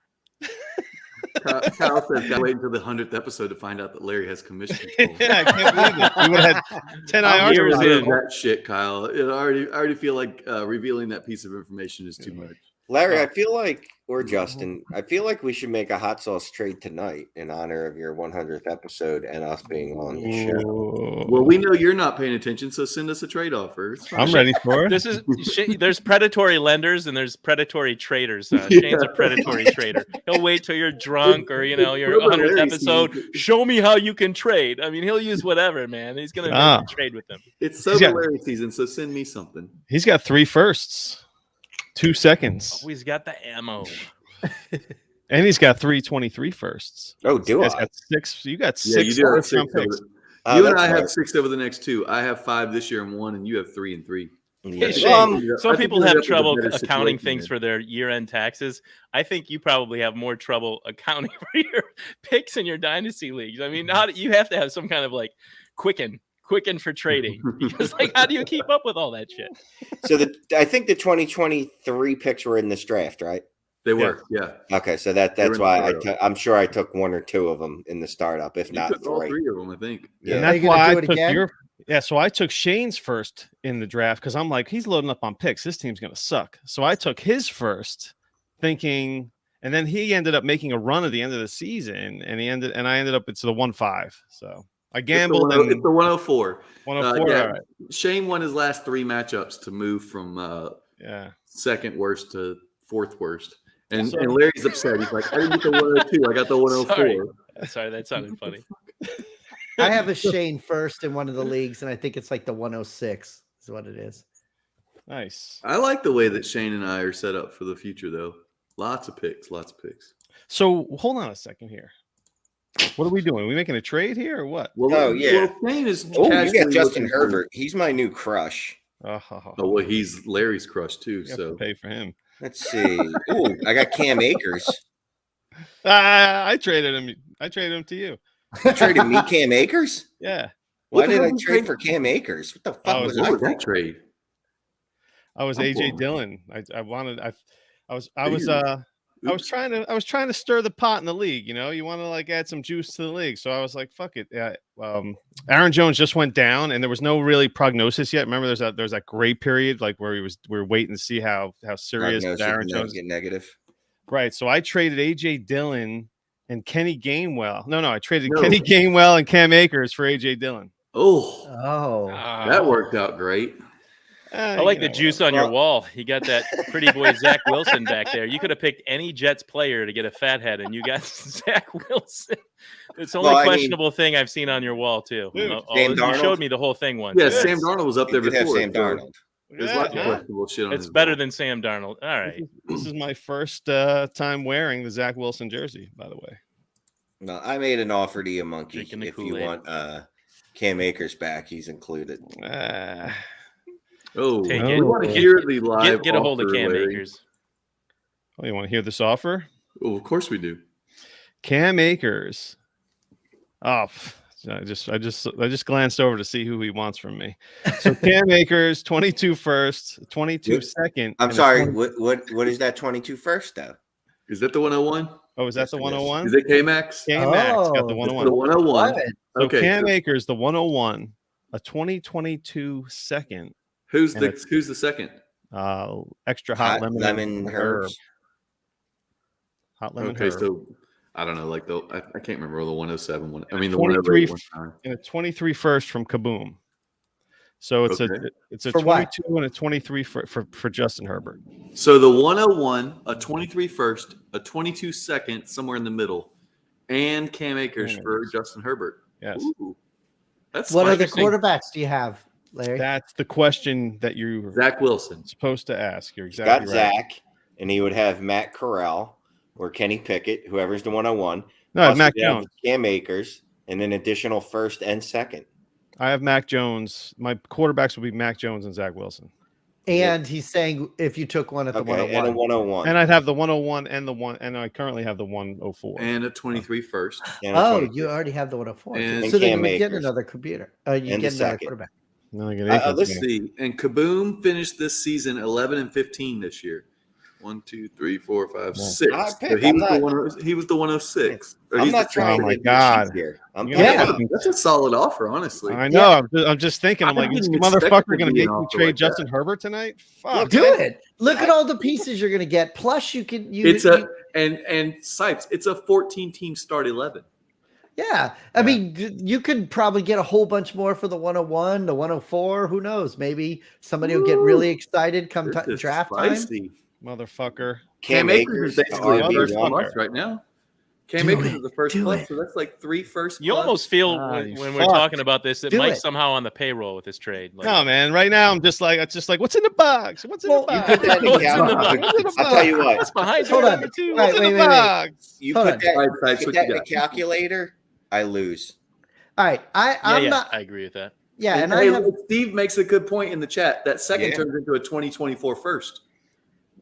Kyle says, "Gotta wait until the 100th episode to find out that Larry has commission." control." Yeah, I can't believe it. We would have had 10 I'm IR years getting rid in. of that shit, Kyle. I already feel like revealing that piece of information is too much. Larry, I feel like, or Justin, I feel like we should make a hot sauce trade tonight in honor of your 100th episode and us being on the show. Well, we know you're not paying attention, so send us a trade offer. It's fine. I'm ready for it. This is there's predatory lenders and there's predatory traders. Shane's a predatory trader. He'll wait till you're drunk or your 100th episode. Show me how you can trade. I mean, he'll use whatever, man. He's gonna make you trade with them. It's He's Sober got- Larry season, so send me something. He's got 3 firsts, 2 seconds, Always got the ammo. and he's got 323 firsts. Oh, do He's I? got 6. You got 6 Yeah, you do have first round 6 picks. over. Oh, You and that's I have right. 6 over the next 2. I have 5 this year and 1, and you have 3 and 3. Yeah. Shane, Um, Some people have trouble accounting accounting things for their year-end taxes. I think you probably have more trouble accounting for your picks in your dynasty leagues. I mean, you have to have some kind of like Quicken Quicken for trading. Because like, how do you keep up with all that shit? So I think the 2023 picks were in this draft, right? They were, yeah. Okay, so They were that's in why the startup. I'm sure I took one or two of them in the startup, if You not took all three. three of them, I think. Yeah. And Are that's you gonna why I do it took again? your. Yeah, so I took Shane's first in the draft because I'm like, he's loading up on picks. This team's gonna suck. So I took his first, thinking, and then he ended up making a run at the end of the season, and I ended up it's the 1-5. So I gambled It's and the 104. 104. Yeah, All right. Shane won his last three matchups to move from Yeah. second worst to fourth worst. And, So- and Larry's upset. He's like, I didn't get the 102. I got the 104. Sorry, that sounded funny. I have a Shane first in one of the leagues, and I think it's like the 106 is what it is. Nice. I like the way that Shane and I are set up for the future, though. Lots of picks. So hold on a second here. What are we doing? Are we making a trade here or what? Well, Oh, yeah. Well, Shane is Oh, you casually got Justin looking for- Herbert. He's my new crush. Oh, Oh, well, he's Larry's crush, too. you have So to pay for him. Let's see. Ooh, I got Cam Akers. I traded him. I traded him to you. You traded me Cam Akers? Yeah. Why What the did hell I did you trade trade- for Cam Akers? What the fuck Oh, was what I was that thinking? trade? I was I'm AJ pulling. Dillon. I was Oops. trying to stir the pot in the league. You know, you want to like add some juice to the league. So I was like, fuck it. Yeah. Aaron Jones just went down, and there was no really prognosis yet. Remember, there's that gray period like where we were waiting to see how serious Prognosis Aaron and then Jones. get negative. Right. So I traded AJ Dillon and Kenny Gainwell. No, I traded No. Kenny Gainwell and Cam Akers for AJ Dillon. Oh, Oh, that worked out great. I like the juice on your wall. You got that pretty boy Zach Wilson back there. You could have picked any Jets player to get a fat head, and you got Zach Wilson. It's the only Well, I mean- questionable thing I've seen on your wall too. Dude, Sam You Darnold? showed me the whole thing once. Yeah, Yes. Sam Darnold was up there You did have before. Sam so Darnold. There's lots of Yeah. questionable shit on It's his better wall. than Sam Darnold. All right. This is my first time wearing the Zach Wilson jersey, by the way. No, I made an offer to you, Monkey. Drinking the If you Kool-Aid. want Cam Akers back, he's included. Oh, Take we it. want to Get- hear the live. Get a hold of offer, Cam Larry. Akers. Oh, you want to hear this offer? Oh, of course we do. Cam Akers. Oh, I just glanced over to see who he wants from me. So Cam Akers, 22 first, 22 second. I'm and a sorry. 20 What is that 22 first though? Is that the 101? Oh, is that Yes, the it is. 101? Is it K Max? Cam Max got the Oh, It's 101. the 101. What? So Okay. Cam so Akers, the 101, a 2022 second, who's and the second? extra hot lemon herbs. hot lemon Okay, herb. so I don't know, like I can't remember the 107 one. I mean the 23 108 one time. and a 23 first from Kaboom. So it's Okay. a For what? 22 and a 23 for Justin Herbert. So the 101, a 23 first, a 22 second, somewhere in the middle, and Cam Akers Cam for Akers. Justin Herbert. Yes. Ooh, that's what other interesting. quarterbacks do you have, Larry? That's the question that you're Zach Wilson. supposed to ask. You're Got exactly right. Zach, and he would have Matt Corral or Kenny Pickett, whoever's the 101. No, I have Plus Mac he'd have Jones. Cam Akers, and an additional first and second. I have Mac Jones. My quarterbacks will be Mac Jones and Zach Wilson. And he's saying if you took one at the Okay, and a 101. 101. And I'd have the 101 and the one, and I currently have the 104. And a 23 first. and a Oh, 22. you already have the 104. And So then you Cam would get Akers. another computer. You And get the another second. quarterback. No, I get let's Akers. Let's see. And Kaboom finished this season 11 and 15 this year. 1, 2, 3, 4, 5, Yeah. 6. I So pick- he I'm was the not- he was the 106. Or I'm he's not the trying Oh to my make you God. cheat here. I'm You trying Yeah. to- That's a solid offer, honestly. I know. I'm just thinking. I'm I like, this didn't expect it motherfucker to going to be make an me offer trade like Justin that. Herbert tonight? Fuck. Do it. Look at all the pieces you're going to get. Plus, you can. It's a and Sipes. It's a 14-team start 11. Yeah. I mean, you could probably get a whole bunch more for the 101, the 104. Who knows? Maybe somebody will get really excited come This is draft time. spicy. Motherfucker. Cam Akers is basically Oh, a first motherfucker. plus right now. Cam Do Akers it. is the first Do plus, it. so that's like 3 first. You plus. almost feel You when we're fucked. talking about this that Do Mike's it. somehow on the payroll with this trade. Like, No, man. Right now, I'm just like, what's in the box? What's in Well, the you box? put that in What's the in the calculator. box? What's in the I'll tell you box? what. That's behind Hold you. on. Too. All right, What's in wait, the wait. box? You Hold put on. that, All right, Sipes, put what that you in the got? calculator, I lose. All right. I'm Yeah, not. I agree with that. Yeah. And hey, I have. Steve makes a good point in the chat. That second Yeah. turns into a 2024 first.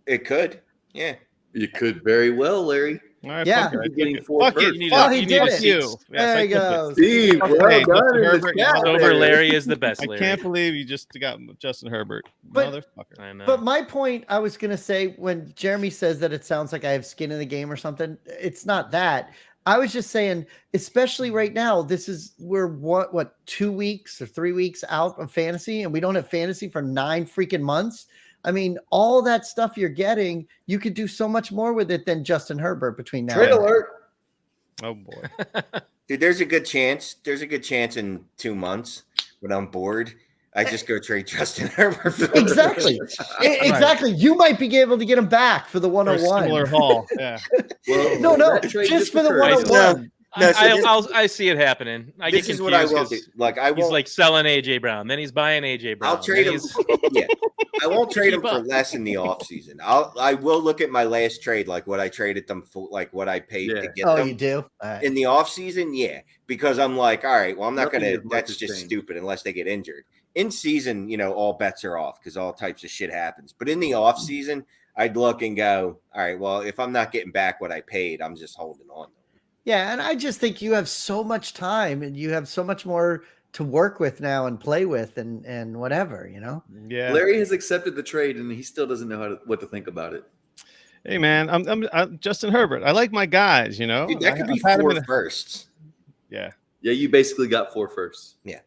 It could. Yeah. You could very well, Larry. All right, Yeah. fuck it. I took Getting it. 4 Fuck first. it. You need Fuck a- he you did need a it. you. seat. Yes, There I you took go. it. Steve, Fuck well hey, done Justin in the Herbert, chat you Sober there. Larry is the best I Larry. can't believe you just got Justin Herbert. But- Motherfucker. I know. But my point, I was gonna say, when Jeremy says that it sounds like I have skin in the game or something, it's not that. I was just saying, especially right now, we're what 2 weeks or 3 weeks out of fantasy, and we don't have fantasy for 9 freaking months. I mean, all that stuff you're getting, you could do so much more with it than Justin Herbert between now Trade and then. alert. Oh boy. Dude, there's a good chance. There's a good chance in 2 months when I'm bored, I just go trade Justin Herbert. For Exactly. Exactly. You might be able to get him back for the Or a 101. similar haul. Yeah. Well, No, that trade just for the occurred. 101. No, so this- I see it happening. I This get is what I will confused do. 'cause Like I he's won't. like selling AJ Brown, then he's buying AJ Brown. I'll trade then him. he's- Yeah, I won't trade him Keep for up. less in the offseason. I will look at my last trade, like what I traded them for, like what I paid to get Oh, them. you do? All right. In the offseason, yeah, because I'm like, all right, well, I'm not Nothing gonna. as much That's as just change. stupid unless they get injured. In season, all bets are off because all types of shit happens. But in the offseason, I'd look and go, all right, well, if I'm not getting back what I paid, I'm just holding on. Yeah, and I just think you have so much time and you have so much more to work with now and play with and whatever, Yeah. Larry has accepted the trade, and he still doesn't know what to think about it. Hey man, I'm Justin Herbert. I like my guys. Dude, that could be I've had him 4 in a- firsts. Yeah. Yeah, you basically got 4 firsts. Yep.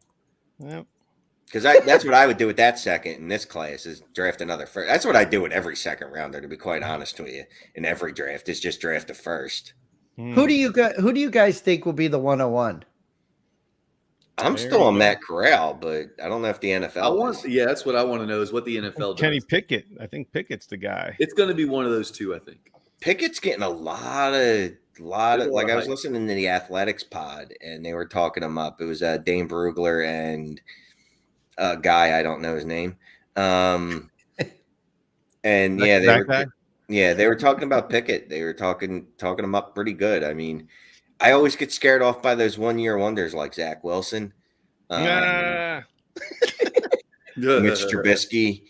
Because that's what I would do with that second in this class is draft another first. That's what I do with every second rounder, to be quite honest with you. In every draft, is just draft a first. Who do you guys think will be the 101? I'm There still you on go. Matt Corral, but I don't know if the NFL is. Yeah, that's what I want to know is what the NFL does. Kenny Pickett. I think Pickett's the guy. It's going to be one of those two, I think. Pickett's getting a lot of like I was hype. listening to the Athletics pod and they were talking him up. It was Dane Brugler and a guy I don't know his name. And yeah, they were talking about Pickett. They were talking him up pretty good. I mean, I always get scared off by those 1-year wonders like Zach Wilson, Ah, Mitch Trubisky,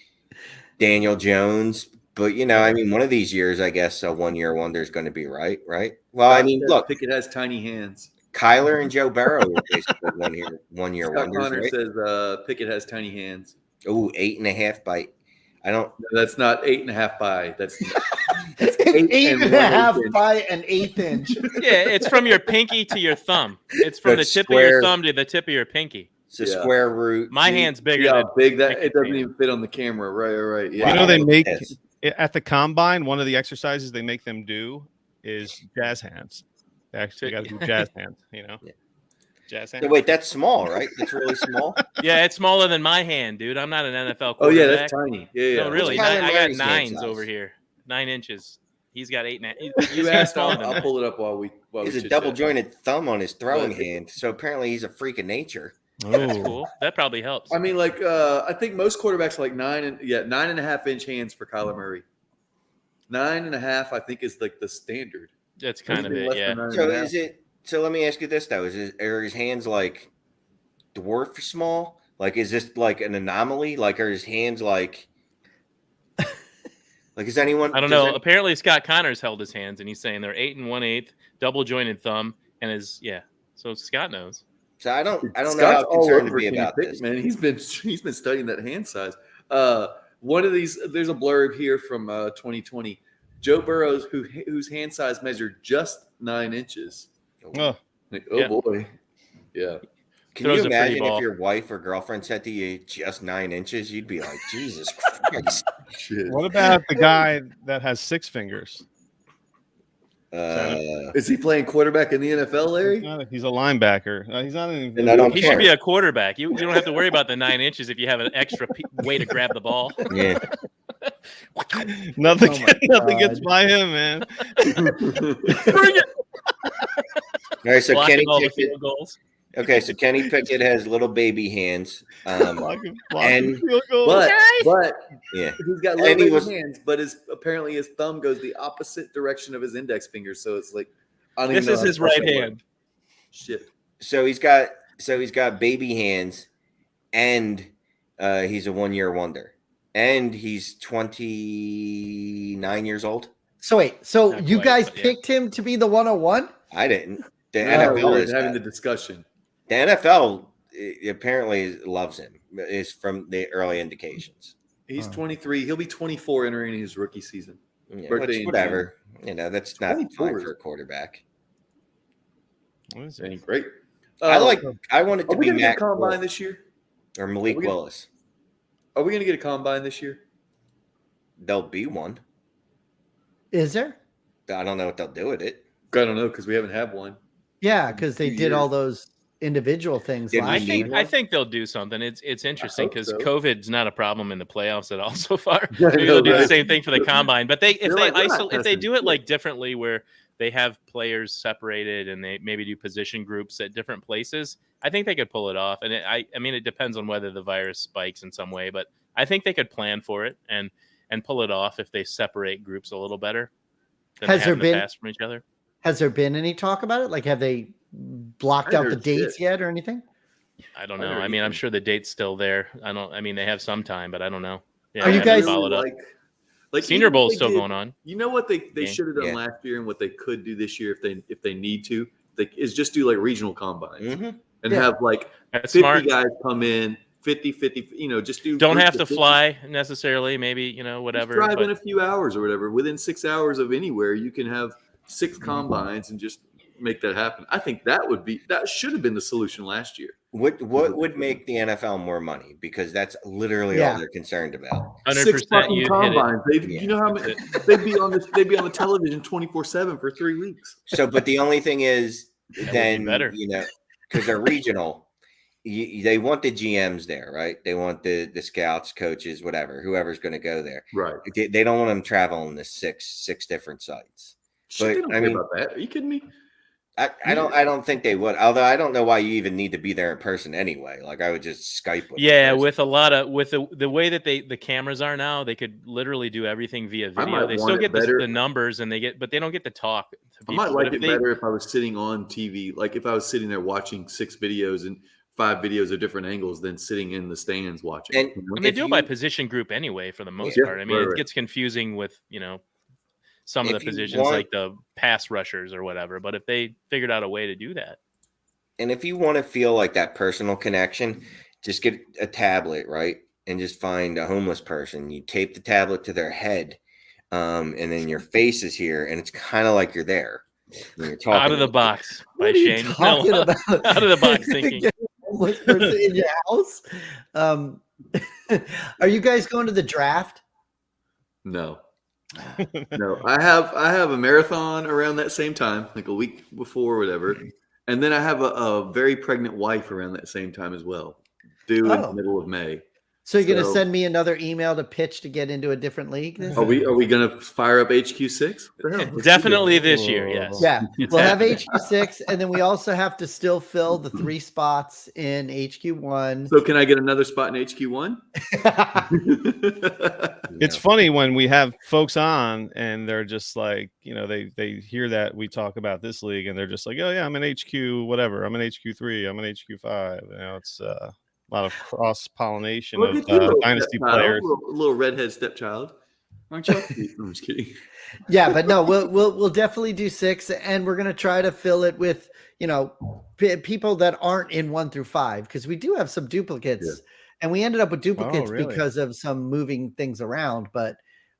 Daniel Jones. But I mean, one of these years, I guess a 1-year wonder is going to be right. Well, I mean, look, Pickett has tiny hands. Kyler and Joe Burrow were basically 1-year Scott wonders, Connor right? says Pickett has tiny hands. Oh, 8.5 by. I don't. No, that's not 8.5 by. That's 8.5 by an 1/8 inch. Yeah, it's from your pinky to your thumb. It's from That's the tip of your square. thumb to the tip of your pinky. It's a Yeah. square root. My hand's bigger Yeah, than big that Pickett it doesn't hand. even fit on the camera. Right. Yeah. Wow. they make Yes. at the combine. One of the exercises they make them do is jazz hands. They actually got to do jazz hands. Yeah. Jazz hands. So wait, that's small, right? That's really small. Yeah, it's smaller than my hand, dude. I'm not an NFL quarterback. Oh yeah, that's tiny. Yeah. No, really. What's Kyler I got Murray's hand 9s size? over here. 9 inches. He's got 8 and You asked, I'll pull it up while we. He's a chit-chat. double jointed thumb on his throwing But- hand. So apparently he's a freak of nature. That's cool. That probably helps. I mean, like I think most quarterbacks are like 9.5 inch hands for Kyler Murray. 9.5, I think, is like the standard. That's kind of Anything it, less yeah. than So 9.5. is it? So let me ask you this though: are his hands like dwarf small? Like, is this like an anomaly? Like, are his hands like? Like, is anyone? I don't does know. it- Apparently, Scott Connors held his hands, and he's saying they're 8 1/8, double jointed thumb, and So Scott knows. So I don't know Scott's how all concerned to over be Kenny about Pickett, this. man. He's been studying that hand size. One of these, there's a blurb here from 2020. Joe Burrow, whose hand size measured just 9 inches. Oh, Like, Yeah. boy, yeah. Can Throws you a pretty imagine ball. if your wife or girlfriend said to you just 9 inches? You'd be like, Jesus Christ. Shit. what about the guy that has 6 fingers? Is he playing quarterback in the NFL, Larry? He's a linebacker. He's not an. And I don't He care. should be a quarterback. You don't have to worry about the 9 inches if you have an extra way to grab the ball. Yeah. Nothing. Oh my Nothing gets God. by him, man. Bring it. All right. So Blocking Kenny all the Pickett. field goals. Okay. So Kenny Pickett has little baby hands. Blocking and- field goals. But Yeah. he's got And little he baby was- hands, but apparently his thumb goes the opposite direction of his index finger. So it's like I don't This even know is how his to fuck right that hand. works. Shit. So he's got baby hands, and he's a 1-year wonder, and he's 29 years old. So wait, so Not you quite, guys but yeah. picked him to be the 101? I didn't. The No, NFL we're is having that. the discussion. The NFL apparently loves him. Is from the early indications. He's 23. He'll be 24 entering his rookie season. Yeah, Birthday which, in whatever. That's not 24 fine is- for a quarterback. What is it? Ain't great. I want it Are to we be gonna get a Matt combine Corral this year? or Malik Are we gonna- Willis. Are we gonna get a combine this year? There'll be one. Is there? I don't know what they'll do with it. I don't know because we haven't had one. Yeah, because they 2 did all years. those individual things Did we last need year. I think they'll do something. It's interesting hope because so. COVID's not a problem in the playoffs at all so far. Yeah, I Maybe know, they'll do the right? same thing for the combine. But if They're they like, we're not isolate, if they testing do it shit. like differently, where they have players separated and they maybe do position groups at different places, I think they could pull it off. And I mean, it depends on whether the virus spikes in some way, but I think they could plan for it and pull it off if they separate groups a little better than Has they there have in the been- past from each other. Has there been any talk about it? Like, have they blocked I out the heard dates shit. yet or anything? I don't I know. heard I mean, I'm even- sure the date's still there. I mean, they have some time, but I don't know. Yeah, Are I you haven't guys- followed up? Like Senior even Bowl's if still they did- going on. You know what they Yeah. should have done Yeah. last year and what they could do this year if they need to, is just do like regional combines Mhm. and Yeah. have like That's 50 smart. guys come in, 50, just do. Don't groups have of to 50. fly necessarily. Maybe whatever. Just drive but- in a few hours or whatever. Within 6 hours of anywhere, you can have 6 combines and just make that happen. I think that should have been the solution last year. What would make the NFL more money? Because that's literally Yeah. all they're concerned about. 100%. 6 fucking You hit it. combines. Yeah. You know how many? They'd be on the television 24/7 for 3 weeks. So, but the only thing is, would be then better. because they're regional, they want the GMs there, right? They want the scouts, coaches, whoever's going to go there. Right. They don't want them traveling to six different sites. Shit, they But, don't I care mean- about that. Are you kidding me? I don't think they would. Although I don't know why you even need to be there in person anyway. Like I would just Skype with. the Yeah, person. with a lot of the way that the cameras are now, they could literally do everything via I video. might They want still it get better. the numbers and but they don't get to talk to I people. might But like if it they- better if I was sitting on TV. Like if I was sitting there watching 6 videos and 5 videos of different angles than sitting in the stands watching. And- you know? And they if do it by you- position group anyway, for the most Yeah, part. I mean, right, it right. gets confusing with some of If the you positions want- like the pass rushers or whatever. But if they figured out a way to do that, And if you want to feel like that personal connection, just get a tablet, right? And just find a homeless person. You tape the tablet to their head, and then your face is here, and it's kind of like you're there. When you're talking out of the to them. box by What are you Shane. talking No, about? out of the box thinking. Get a homeless person in your house. Are you guys going to the draft? No. No. I have a marathon around that same time, like a week before or whatever. And then I have a very pregnant wife around that same time as well. Due in Oh. the middle of May. So you're going to So- send me another email to pitch to get into a different league? This- Are we gonna fire up HQ6? Definitely this year, yes. Yeah, It's we'll have happening. HQ6, and then we also have to still fill the 3 spots in HQ1. So can I get another spot in HQ1? It's funny when we have folks on and they're just like, they hear that we talk about this league and they're just like, oh yeah, I'm in HQ whatever, I'm in HQ3, I'm in HQ5. It's a lot of cross pollination Look of at you, little dynasty stepchild, players. little redhead stepchild. Aren't you? I'm just kidding. Yeah, but no, we'll definitely do 6, and we're gonna try to fill it with people that aren't in 1 through 5, because we do have some duplicates, Yeah. and we ended up with duplicates really? because of some moving things around. But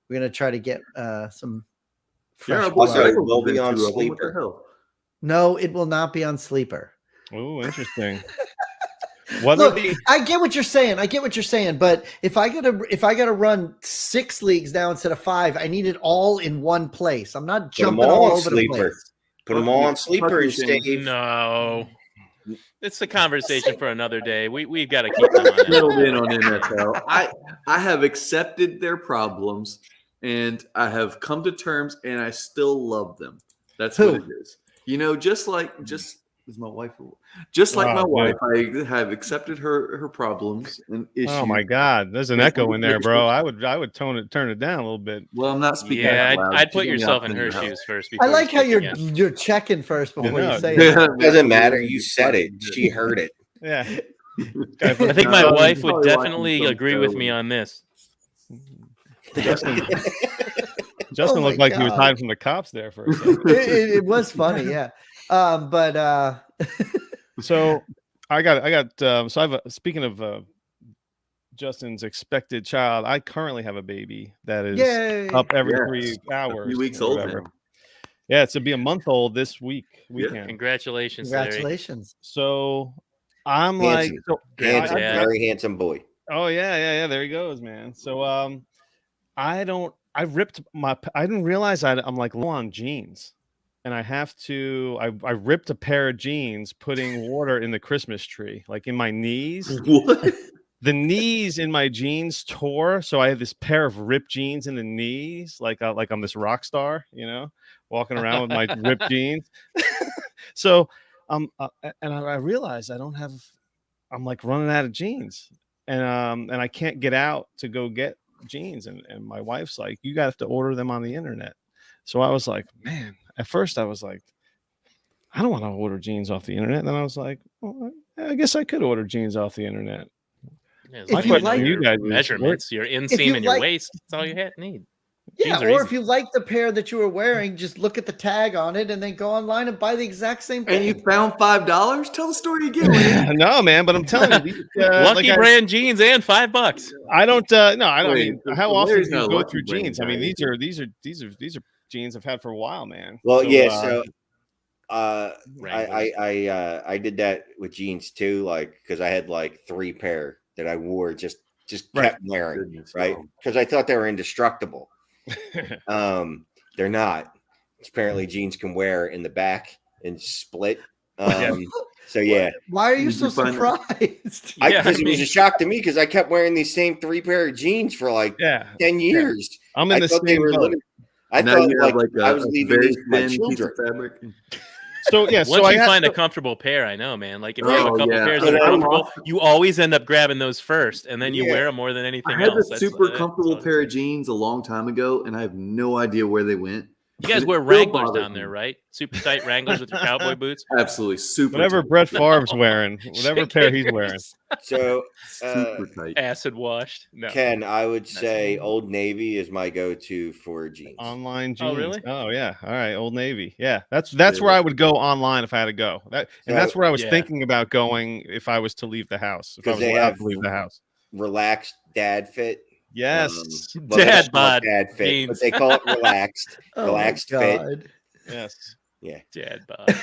we're gonna try to get some. Yeah, Fresh Also, blood. it will be on What the Sleeper. hell? No, it will not be on Sleeper. Oh, interesting. Whether Look, the- I get what you're saying. But if I gotta run 6 leagues now instead of 5, I need it all in one place. I'm not Put 'em jumping all all on over the Sleeper. place. Put them all on Sleeper Fuck you, and Shane. Steve. No. It's a conversation for another day. We've got to keep them on that. Settled in on NFL. I have accepted their problems and I have come to terms and I still love them. That's what Who? it is. Just is my wife. Just like Oh, my good. wife, I have accepted her problems and issues. Oh my God, there's an echo in there, bro. I would turn it down a little bit. Well, I'm not speaking. Yeah, out loud. I'd put Keep me yourself out in her the house. shoes first. I before like how you you're speak again. you're checking first before Yeah, you say Yeah. it. Doesn't matter. You said it. She heard it. Yeah. I think my No, wife he's would probably definitely watching some agree with show. me on this. Justin, Justin my looked like he was God. hiding from the cops there for a second. It was funny, yeah. But So I got so I've speaking of Justin's expected child, I currently have a baby that is yay. up every Yes. 3 hours. A few weeks or old whatever. now. Yeah, it's to be a month old this weekend. Congratulations, Larry. Congratulations. So I'm like, Handsome. so, Handsome, Yeah. very handsome boy. oh yeah, there he goes, man. So I didn't realize I'm like low on jeans, and I ripped a pair of jeans putting water in the Christmas tree, like in my knees. What? The knees in my jeans tore, so I had this pair of ripped jeans in the knees, like I'm this rock star, walking around with my ripped jeans. So and I realized I'm like running out of jeans, and I can't get out to go get jeans, and my wife's like, you got to order them on the internet. So I was like, man, at first I was like, I don't want to order jeans off the internet. And then I was like, well, I guess I could order jeans off the internet. Yeah, as If long as you you know like- your You guys use measurements, your you inseam and your like- waist, that's all you need. Yeah, Jeans are or easy. if you like the pair that you were wearing, just look at the tag on it and then go online and buy the exact same thing. And you found $5? Tell the story again. Wayne. No, man, but I'm telling you, Lucky brand jeans and $5. I don't. No, I don't. I Wait, mean, the how often Larry's do you not a go Lucky through Brand jeans? I mean, guy, these are jeans I've had for a while, man. Well, So, yeah. So Wranglers. I did that with jeans too, like because I had like 3 pair that I wore just kept wearing, Goodness, right? no. Because I thought they were indestructible. They're not. Apparently, jeans can wear in the back and split. So yeah, Why are you Did so uh, you find- surprised? Yeah, because it was me. a shock to me because I kept wearing these same 3 pair of jeans for like yeah, 10 years. I'm in I the thought they same were boat. literally. I Now thought you have like I a was leaving very these for my thin piece children. of fabric. So yeah, so Once I you had find to- a comfortable pair, I know, man. Like if you have a Oh, couple yeah. pairs But that are I comfortable, lost- you always end up grabbing those first, and then you Yeah. wear them more than anything I had else. a That's- super that's comfortable all it pair is. of jeans a long time ago, and I have no idea where they went. You guys It wear still Wranglers bothers down there, me. right? Super tight Wranglers with your cowboy boots. Absolutely super whatever tight. Brett Favre's wearing, whatever pair he's wearing. So Super tight. Acid washed. No. Ken, I would That's say fine. Old Navy is my go-to for jeans. Online jeans. Oh, really? Oh yeah. All right, Old Navy. Yeah, that's Yeah. where I would go online if I had to go. That's where I was Yeah. thinking about going if I was to leave the house. If I 'Cause was they allowed have- to leave the house. Relaxed dad fit. Yes. Well, they Dad don't call it bod dad fit, jeans. but they call it relaxed. Oh, Relaxed my fit. God. Yes. Dad bod.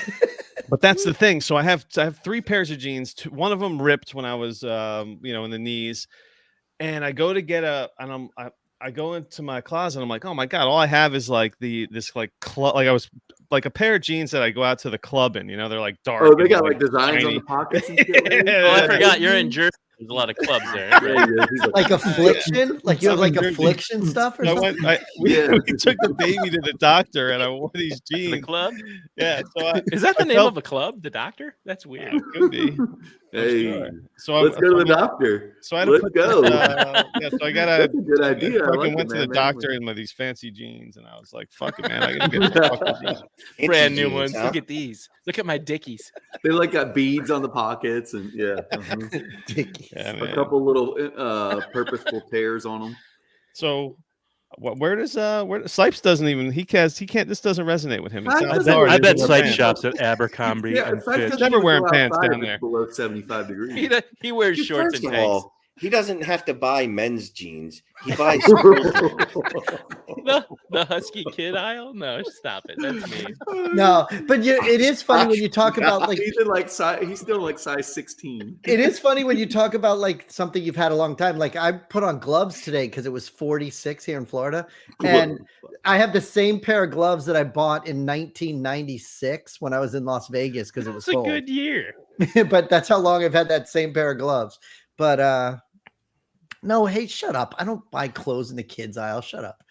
But that's the thing. So I have 3 pairs of jeans. One of them ripped when I was, in the knees, and I go to get I go into my closet. And I'm like, oh my god, all I have is like club. Like I was like a pair of jeans that I go out to the club in. They're like dark. Oh, they and, got like designs on shiny. the pockets and shit. Wayne? Oh, I Yeah. forgot you're in Jersey. There's a lot of clubs there. Yeah, Right? yeah, he's Like affliction? Like you have like Southern Jersey. affliction stuff or I something? went. We Yeah. took the baby to the doctor, and I wore these The jeans. club? Yeah. So Is that the I name felt- of a club? The Doctor? That's weird. could be. Hey, Sure. So let's go to the doctor. So I had to Let's put go. so I got That's a good idea. I fucking like went it, to the man. doctor in these fancy jeans, and I was like, "Fuck it, man! I gotta get the fucking jeans." Fancy Brand new jeans, ones. huh? Look at these. Look at my Dickies. They like got beads on the pockets and yeah, Dickies. Yeah, a man. couple little purposeful tears on them. So, where does Sipes doesn't even he can't this doesn't resonate with him. It I sounds bet- hard. I He's bet wearing Sipes pants. shops at Abercrombie Yeah, and it's like Fitch. doesn't Never even wearing go pants outside down if it's there. below 75 degrees. He wears Dude, shorts first and of tanks. all, he doesn't have to buy men's jeans. He buys. The Husky Kid aisle? No, stop it. That's me. No, but it is funny when you talk about like he's in like size, he's still like size 16. it is funny when you talk about like something you've had a long time. Like I put on gloves today because it was 46 here in Florida, and I have the same pair of gloves that I bought in 1996 when I was in Las Vegas because it was It's a cold. good year. But that's how long I've had that same pair of gloves. But no, hey, shut up! I don't buy clothes in the kids aisle. Shut up.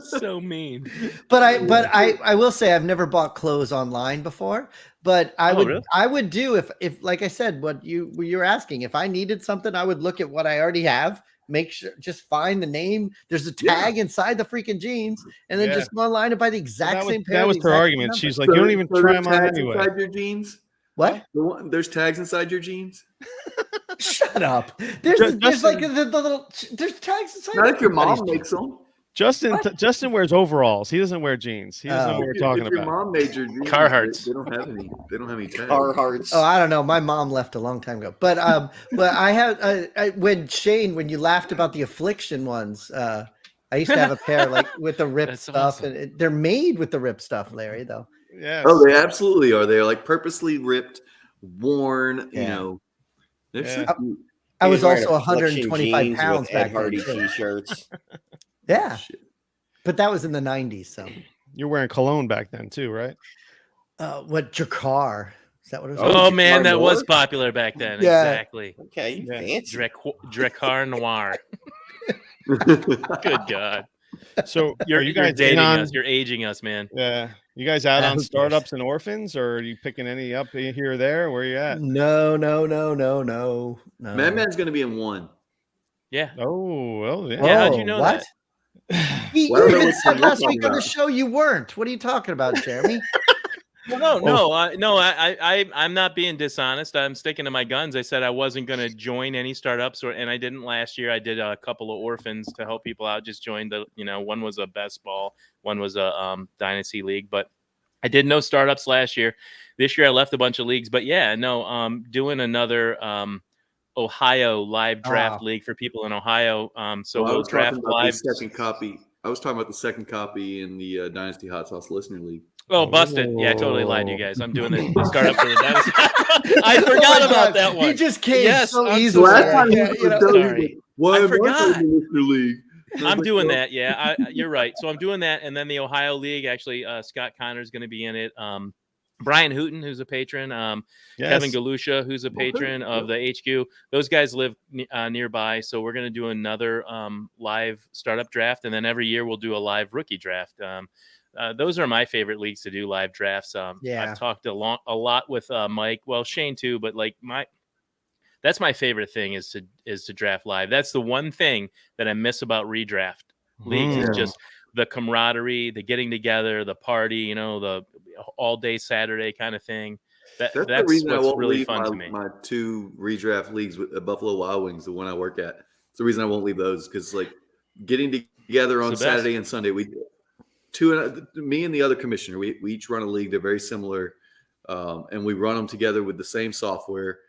So mean. But I will say I've never bought clothes online before. But I Oh, would really? I would do if like I said, what you're asking, if I needed something, I would look at what I already have, make sure just find the name. There's a Yeah. tag inside the freaking jeans, and then Yeah. just go online and buy the exact That was, same pair. that of was the her exact argument. number. She's like, you don't even so try there's them on tags anyway. inside your jeans. What? There's tags inside your jeans. Shut up. There's like the little. There's tags inside. Not if your everybody's mom jeans. makes them. Justin wears overalls. He doesn't wear jeans. He doesn't know what we're talking If your about. mom made your jeans, Carhartts. They don't have any. They don't have any tags. Carhartts. Oh, I don't know. My mom left a long time ago. But I had when you laughed about the Affliction ones. I used to have a pair like with the ripped That's stuff, awesome. and they're made with the ripped stuff, Larry. Though. Yeah. Oh, they absolutely are. They're like purposely ripped, worn. You Yeah. know, they're so Yeah. cute. I was He's wearing also Affliction 125 jeans pounds with back Ed Hardy then. too. t-shirts. Yeah, Shit. but that was in the 90s. So, You're wearing cologne back then too, right? what Drakkar? Is that what it was? Oh, Oh Drakkar man, that was Noir? popular back then. Yeah. Exactly. Okay, you Yeah. fancy. Drakkar Noir. Good God. So You're, are you you're guys dating in on, us. You're aging us, man. Yeah. You guys out Yeah, on who cares? startups and orphans, or are you picking any up here or there? Where you at? No. Madman's going to be in one. Yeah. Oh, well, yeah. Yeah, how'd you know what? You Well, I don't know even what said you're last talking week on the about. show you weren't. What are you talking about, Jeremy? I'm not being dishonest. I'm sticking to my guns. I said I wasn't going to join any startups, and I didn't last year. I did a couple of orphans to help people out. Just joined one was a best ball, one was a dynasty league, but I did no startups last year. This year I left a bunch of leagues, but yeah, no, doing another Ohio live draft league for people in Ohio. So Well, I we'll was draft talking about live. the second copy. I was talking about the second copy in the Dynasty Hot Sauce Listener League. Oh, busted. Yeah, I totally lied to you guys. I'm doing the startup for the dynasty. I forgot Oh my about God, that one. You just came Yes, so I'm easily. sorry. Last time Yeah, he you know, was sorry. why I am I forgot. in the Listener League? And I I'm was doing like, that. Yeah, you're right. So I'm doing that, and then the Ohio League. Actually, Scott Connor's going to be in it. Brian Hooten, who's a patron. Kevin Galusha, who's a patron of the HQ. Those guys live nearby, so we're going to do another live startup draft, and then every year we'll do a live rookie draft. Those are my favorite leagues to do live drafts. Yeah. I've talked a lot with Mike, well, Shane too, but like that's my favorite thing is to draft live. That's the one thing that I miss about redraft leagues is just the camaraderie, the getting together, the party, the all day Saturday kind of thing. That's the reason I what's won't really leave fun to me. my two redraft leagues with Buffalo Wild Wings, the one I work at. It's the reason I won't leave those because like getting together on It's the best. Saturday and Sunday, me and the other commissioner, we each run a league. They're very similar, and we run them together with the same software.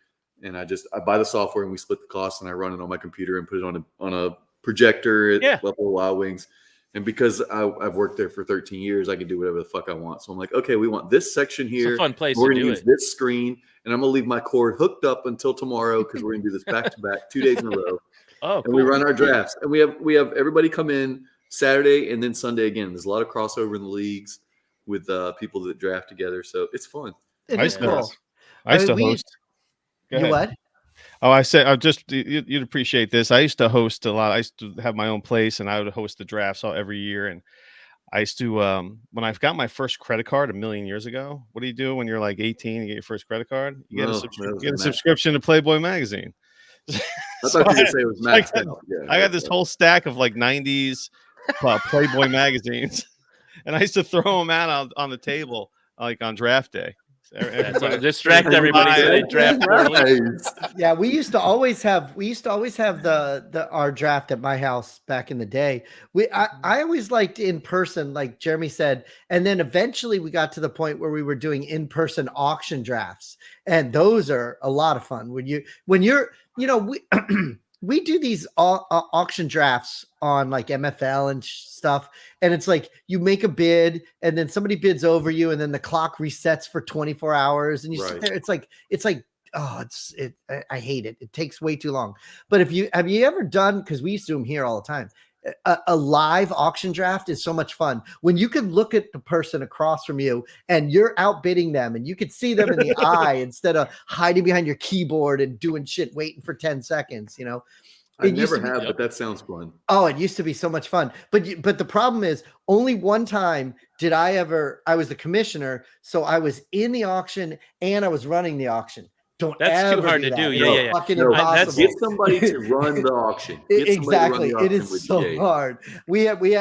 And I buy the software and we split the cost, and I run it on my computer and put it on a projector at Buffalo Wild Wings. And because I've worked there for 13 years, I can do whatever the fuck I want. So I'm like, okay, we want this section here. It's a fun place We're to going to do use it. this screen, and I'm going to leave my cord hooked up until tomorrow because we're going to do this back to back 2 days in a row. Oh, And cool. we run our drafts, and we have everybody come in Saturday and then Sunday again. There's a lot of crossover in the leagues with people that draft together, so it's fun. It I is used to- cool. I used to we- host. Go You ahead. what? Oh, I said, you'd appreciate this. I used to host a lot. I used to have my own place, and I would host the drafts every year. And I used to, when I got my first credit card a million years ago, what do you do when you're like 18? You get your first credit card? You get, Oh, a, that was get a Mac. subscription to Playboy magazine. I thought you were going to say it was Max. I got this whole stack of like 90s Playboy magazines, and I used to throw them out on the table like on draft day. Distract everybody so they draft early. Nice. Yeah, we used to always have our draft at my house back in the day. I always liked in person, like Jeremy said, and then eventually we got to the point where we were doing in-person auction drafts, and those are a lot of fun. We do these auction drafts on like MFL and stuff. And it's like you make a bid and then somebody bids over you and then the clock resets for 24 hours. And you sit there. It's like, I hate it. It takes way too long. But have you ever done, because we used to do them here all the time, a live auction draft is so much fun when you can look at the person across from you and you're outbidding them and you could see them in the eye instead of hiding behind your keyboard and doing shit, waiting for 10 seconds, I It used never to be- have, but that sounds fun. Oh, it used to be so much fun. But the problem is only one time I was the commissioner. So I was in the auction and I was running the auction. Don't That's too ever hard do to that. do. It's Yeah. fucking No, that's- impossible. Get somebody to run the auction. Get somebody to run Exactly. the It auction is with so Jay. hard.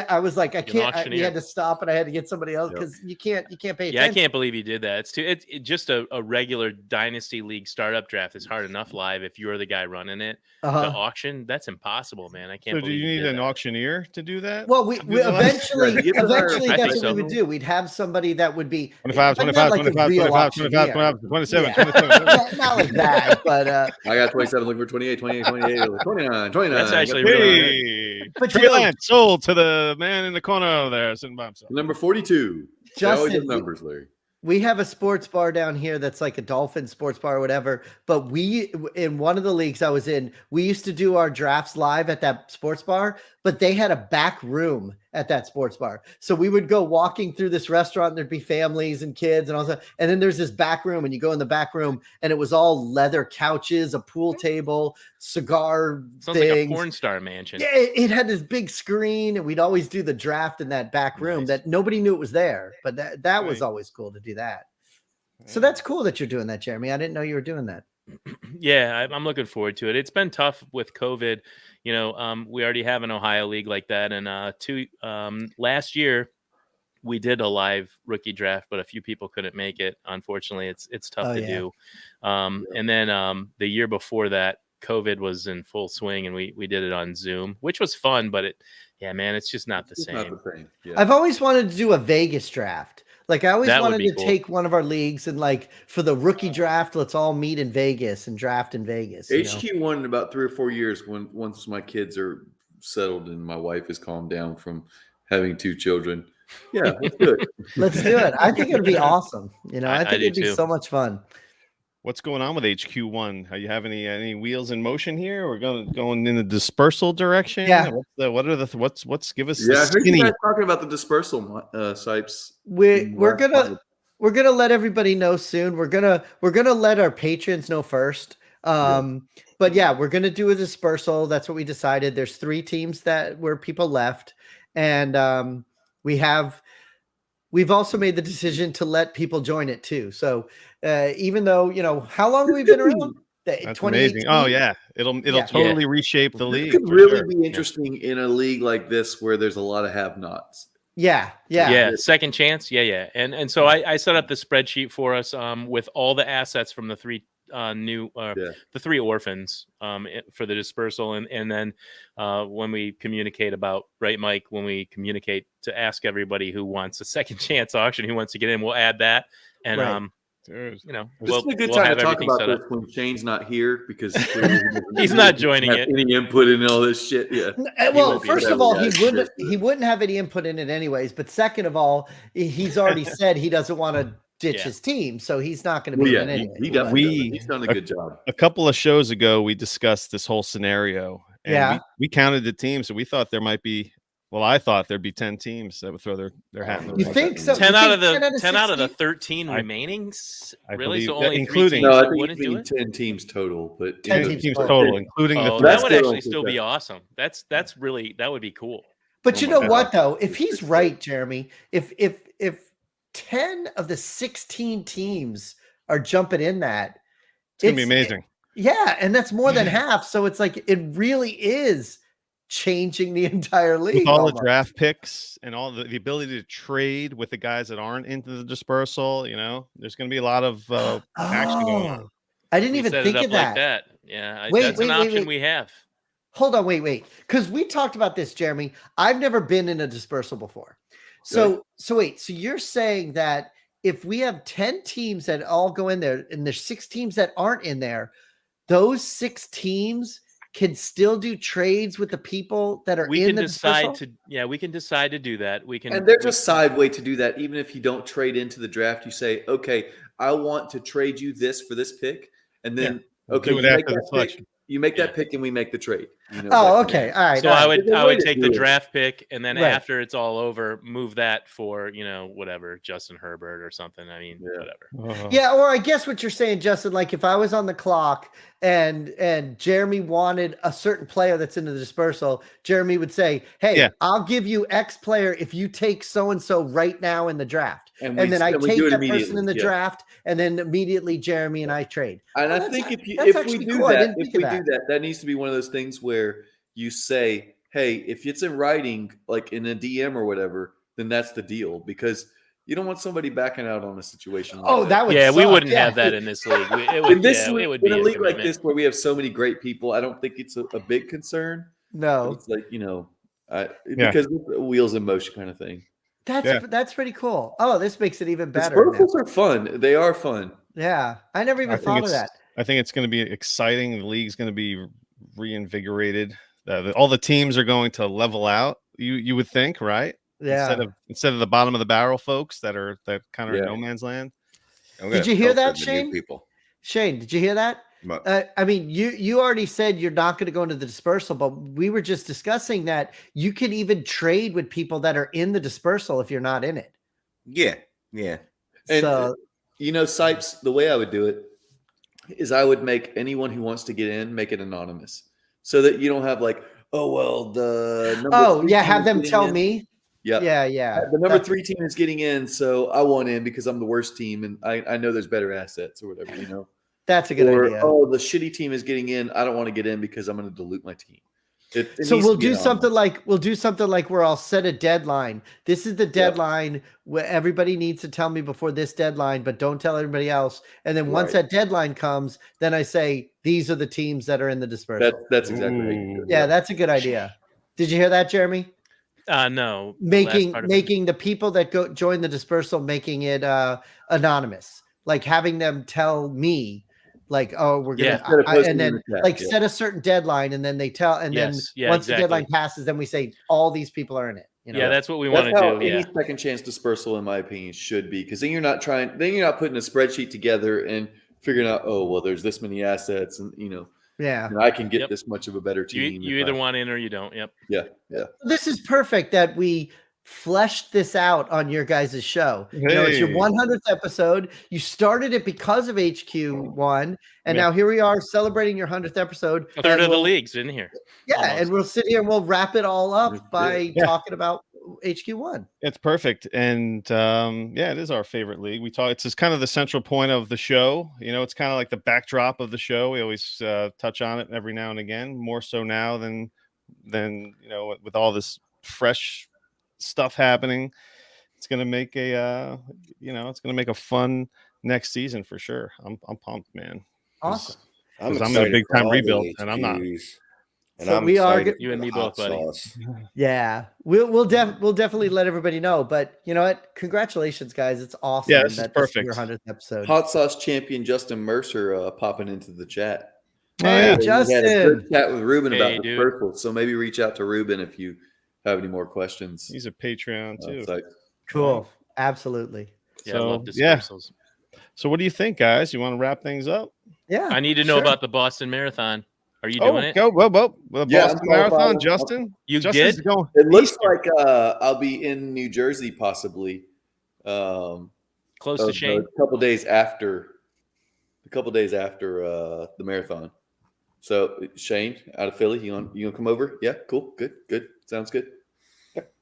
I was like, I Get an can't. We auctioneer. had to stop, and I had to get somebody else Yep. because you can't pay Yeah, I attention. can't believe you did that. It's just a regular Dynasty League startup draft is hard enough live if you're the guy running it. The Uh-huh. auction, that's impossible, man. I can't So do believe you need did an that. auctioneer to do that? Well, we Do the live? eventually, Yeah, you get to hire a eventually I that's think what so. we would do. We'd have somebody that would be 25, but 25, not like a 25, real 25, 25, auctioneer. 25, 27, Yeah. 27. not like that, but I got 27, looking for 28, 28, 28, 29, 29. That's actually Got really 29. Hey, But Trey you know- Lance sold to the man in the corner over there sitting by himself. Number 42. They always Justin, have numbers, Larry. we have a sports bar down here that's like a Dolphin sports bar or whatever. But we, in one of the leagues I was in, we used to do our drafts live at that sports bar, but they had a back room at that sports bar. So we would go walking through this restaurant and there'd be families and kids and all that. And then there's this back room and you go in the back room and it was all leather couches, a pool table, cigar Sounds like a things. porn star mansion. Yeah, it had this big screen, and we'd always do the draft in that back room Nice. that nobody knew it was there. But that was Right. always cool to do that. So that's cool that you're doing that, Jeremy. I didn't know you were doing that. Yeah, I'm looking forward to it. It's been tough with COVID. You know, we already have an Ohio league like that, and last year we did a live rookie draft, but a few people couldn't make it. Unfortunately, it's tough Oh, to yeah. do. And then the year before that, COVID was in full swing, and we did it on Zoom, which was fun. But it's just not the It's same. not the same. Yeah. I've always wanted to do a Vegas draft. Like I always That would wanted be to cool. take one of our leagues and like for the rookie draft, let's all meet in Vegas and draft in Vegas. you know? HQ won in about 3 or 4 years once my kids are settled and my wife has calmed down from having 2 children. Yeah, let's do it. Let's do it. I think it'd be awesome. I I think do it'd be too. so much fun. What's going on with HQ1? Are you have any wheels in motion here? We're going in the dispersal direction. Yeah. What's give us Yeah, I the heard you skinny? guys talking about the dispersal, Sipes. We're gonna let everybody know soon. We're gonna let our patrons know first. But yeah, we're gonna do a dispersal. That's what we decided. There's 3 teams where people left, and we've also made the decision to let people join it too. So even though how long have we been around? That's amazing. Oh yeah, it'll Yeah. totally reshape the This league. could for really sure. be interesting in a league like this where there's a lot of have-nots. Yeah. Second chance. Yeah. And so I set up the spreadsheet for us with all the assets from the 3 the 3 orphans for the dispersal, and then when we communicate about Mike, when we communicate to ask everybody who wants a second chance auction, who wants to get in, we'll add that, and Right. There's- This is a good time to talk about this when Shane's not here because clearly he doesn't He's not joining have it. any input in all this shit. Yeah. Well, won't be first that of all, guy. he wouldn't have any input in it anyways. But second of all, he's already said he doesn't want to ditch Yeah. his team, so he's not going to Well, be yeah, in he anyway. definitely We- does. He's done a good job. a couple of shows ago, we discussed this whole scenario. And Yeah. we counted the teams, so we thought there might be. Well, I thought there'd be 10 teams that would throw their hat in the You ring. think so? 10 You out think of the 10 out of the 16? 13 I- remaining. I Really? So believe that, only 3 including- teams No, I that think wouldn't you do mean it. 10 teams total, but 10 10 teams teams total. total, including Oh, the that That's would still actually okay. still be awesome. That's really that would be cool. But Oh you my know God. what though? If he's right, Jeremy, if 10 of the 16 teams are jumping in that, It's gonna be amazing. Yeah, and that's more than half. So it's like it really is changing the entire league. With all the almost. draft picks and all the ability to trade with the guys that aren't into the dispersal, there's going to be a lot of action going on. Oh, I didn't We even set think it up of that. like that. Yeah, Wait, that's wait, an wait, option wait. we have. Hold on, wait. Because we talked about this, Jeremy. I've never been in a dispersal before. So wait. So you're saying that if we have 10 teams that all go in there and there's 6 teams that aren't in there, those 6 teams can still do trades with the people that are We in can the decide dispersal? we can decide to do that. We can, And there's a side way to do that. Even if you don't trade into the draft, you say, okay, I want to trade you this for this pick. And then, okay, Do you it make after the that pick, selection. you make that pick and we make the trade. You know, Oh, back then. okay. All right. So all right. There's a I way would to take do the it. draft pick, and then Right. after it's all over, move that for whatever, Justin Herbert or something. I mean, Yeah. whatever. Yeah, or I guess what you're saying, Justin, like if I was on the clock and Jeremy wanted a certain player that's in the dispersal, Jeremy would say, "Hey, Yeah. I'll give you X player if you take so and so right now in the draft." And And then I we take do it that person immediately, in the yeah. draft, and then immediately Jeremy and I trade. And Oh, I that's think act- if that's we actually do cool. I that, didn't if think we of do that, that needs to be one of those things where you say, "Hey, if it's in writing, like in a DM or whatever, then that's the deal," because you don't want somebody backing out on a situation. Like Oh, that would Yeah, we suck, wouldn't yeah. have that in this league. It in would, this it league, would in be a a league like commitment. this where we have so many great people. I don't think it's a big concern. But No, it's like because it's a wheels in motion kind of thing. that's pretty cool. Oh, this makes it even better. now. Dispersals are fun. They are fun. Yeah, I never even I think thought of it's that. I think it's going to be exciting. The league's going to be reinvigorated. All the teams are going to level out. You would think, right? Yeah. Instead of the bottom of the barrel folks that kind of in Yeah. no man's land. I'm Did gonna you hear filter that, the new Shane? People. Shane, did you hear that? But I mean, you already said you're not going to go into the dispersal, but we were just discussing that you can even trade with people that are in the dispersal if you're not in it. yeah. And So Sipes, the way I would do it is I would make anyone who wants to get in make it anonymous, so that you don't have like, oh well, the number three team have is them getting tell in. me. Yeah, Yeah. the number That's- 3 team is getting in, so I want in because I'm the worst team, and I know there's better assets or whatever, That's a good or idea. oh, the shitty team is getting in. I don't want to get in because I'm going to dilute my team. It So needs we'll to be do anonymous. something like where I'll set a deadline. This is the deadline where everybody needs to tell me before this deadline, but don't tell everybody else. And then once Right. that deadline comes, then I say these are the teams that are in the dispersal. That's exactly how you do it. Yeah, that's a good idea. Did you hear that, Jeremy? No. the last part of it. Making the people that go join the dispersal, making it anonymous, like having them tell me, like, oh, we're gonna, Instead of posting and in then the chat, like yeah. set a certain deadline, and then they tell, and Yes, then yeah, once the deadline exactly. passes, then we say all these people are in it. Yeah, that's what we That's want to how do. any Yeah. second chance dispersal, in my opinion, should be, because then you're not putting a spreadsheet together and figuring out, oh well, there's this many assets, and yeah. I can get Yep. this much of a better team. You if either I- want in or you don't. Yep. yeah. This is perfect that we fleshed this out on your guys' show. It's your Hey. 100th episode. You started it because of HQ1, and Yeah. now here we are celebrating your 100th episode. A third and of the we'll- league's in here. Yeah, almost. and we'll sit here and we'll wrap it all up by Yeah. talking about HQ1. It's perfect, and it is our favorite league. It's just kind of the central point of the show. It's kind of like the backdrop of the show. We always touch on it every now and again, more so now than with all this fresh stuff happening. It's gonna make a fun next season for sure. I'm pumped, man. Awesome. I'm 'Cause I'm in a excited big for time all the rebuild, and I'm not. HQs. And So I'm we are excited go- You and for me the hot both, buddy. sauce. Yeah, we'll definitely let everybody know. But you know what? Congratulations, guys! It's awesome. Yeah, this is that perfect. Your 100th episode. Hot sauce champion Justin Mercer popping into the chat. Hey, yeah. We had a Justin. good chat with Ruben Hey, about dude. dispersal, so maybe reach out to Ruben if you have any more questions. He's a Patreon too. It's like, Cool. Absolutely. Yeah, I love So, yeah. dispersals. So what do you think, guys? You want to wrap things up? Yeah. I need to know sure. about the Boston Marathon. Are you doing it? Go, whoa. The Yeah, Boston I'm Marathon, qualified. Justin. You Justin's did? going. it looks Easter. like I'll be in New Jersey possibly. Close a to Shane? couple days after the marathon. So Shane out of Philly, you gonna come over? Yeah, cool, good, sounds good.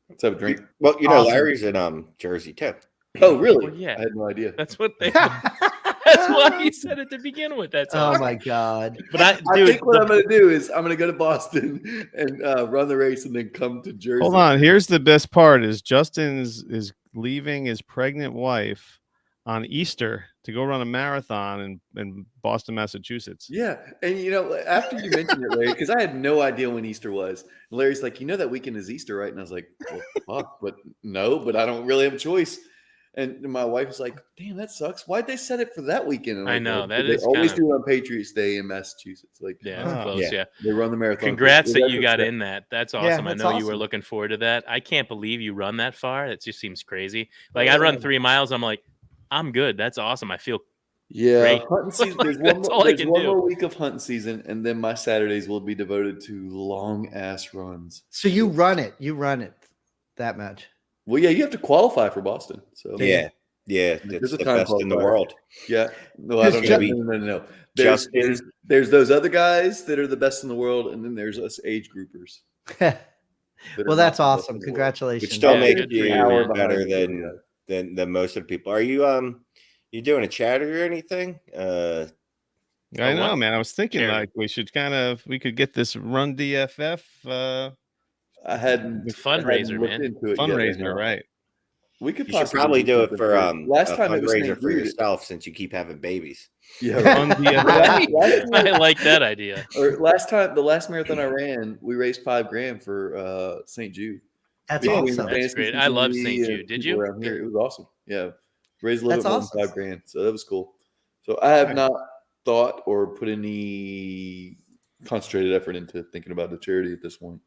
Let's have a drink. Well, Awesome. Larry's in Jersey too. Oh, really? Well, yeah. I had no idea. That's what they. That's why he said it to begin with. That's all. Oh my God. But I dude, think what I'm going to do is I'm going to go to Boston and run the race and then come to Jersey. Hold on. Here's the best part: is Justin is leaving his pregnant wife on Easter to go run a marathon in Boston, Massachusetts. Yeah, and after you mentioned it, Larry, because I had no idea when Easter was. And Larry's like, that weekend is Easter, right? And I was like, well, fuck, but no, but I don't really have a choice. And my wife was like, damn, that sucks. Why'd they set it for that weekend? And I'm I like, know, well, that they is always kinda- do it on Patriots Day in Massachusetts. Like, yeah, it's Oh, close. yeah. Yeah. they run the marathon. Congrats that That's you got what's- in that. That's Yeah, awesome. that's I know you were awesome. looking forward to that. I can't believe you run that far. It just seems crazy. Like I run 3 miles. I'm like, I'm good. That's awesome. I feel Yeah, Great. hunting season. There's one, That's all I there's can one do. more week of hunting season, and then my Saturdays will be devoted to long ass runs. So you run it that much. Well, yeah, you have to qualify for Boston. So Yeah, it's There's a the time best in the qualifier. world. yeah. No, I don't know. Just- No. Justin- There's those other guys that are the best in the world, and then there's us age groupers. that are Well, not that's the best awesome. in the world. Congratulations. Which still Yeah, make good for you you, man. better Behind than most of the people. Are you doing a chatter or anything? I know, what? man. I was thinking Charity. like we could get this Run DFF I hadn't Fundraiser, looked man. into it yet, fundraiser, no. right? We could You should probably do it for last a time it was fundraiser St. for Jude. yourself since you keep having babies. Yeah, Run right. DFF. I like that idea. Or the last marathon I ran, we raised $5,000 for St. Jude. That's Between awesome. That's Fantasy great. I love CCD St. and Jude. Did people you? around here. It was awesome. Yeah, raised a little That's bit more awesome. than $5,000, so that was cool. So I have Nice. not thought or put any concentrated effort into thinking about the charity at this point.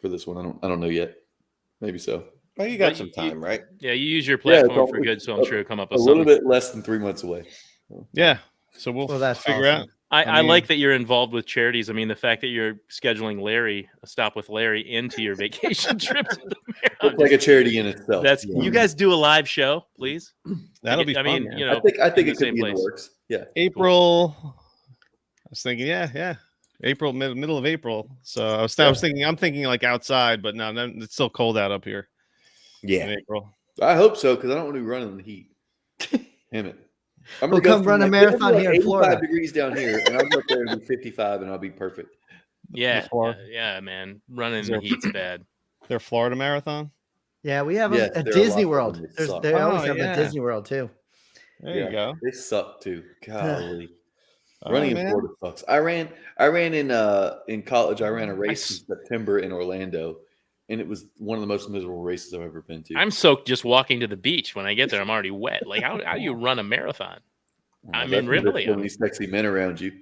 For this one, I don't know yet. Maybe so. Well, you got But some you- time, right? Yeah, you use your Yeah, it's platform for always good, so I'm sure you'll come up A with little something. bit less than 3 months away. Yeah. So we'll That's figure awesome. out. I I like mean- that you're involved with charities. I mean, the fact that you're scheduling a stop with Larry into your vacation trip to the It's marathon. like a charity in itself. That's Yeah. you guys do a live show, please. That'll be I fun. mean, man. you know, I think in it the could be in place. the works. Yeah. April. I was thinking, yeah. April, middle of April. So I was thinking, I'm thinking like outside, but no, it's still cold out up here in Yeah. April. I hope so because I don't want to be running in the heat. Damn it. I'm We'll gonna come from, run a it'll be marathon here in 85 Florida. degrees down here, and I'll go up there and be 55, and I'll be perfect. Yeah, Before. yeah, man. Running in Is there- the heat's bad. Their Florida marathon. Yeah, we have Yes, them at there are a lot Disney of World. them that suck. They always Oh, have them yeah. at Disney World too. There Yeah. you go. They suck too. Golly. All Running right, in man. Florida sucks. I ran in college. I ran a race in September in Orlando, and it was one of the most miserable races I've ever been to. I'm soaked just walking to the beach. When I get there, I'm already wet. Like, how do you run a marathon? I mean, That's when really, there's so many sexy men around you.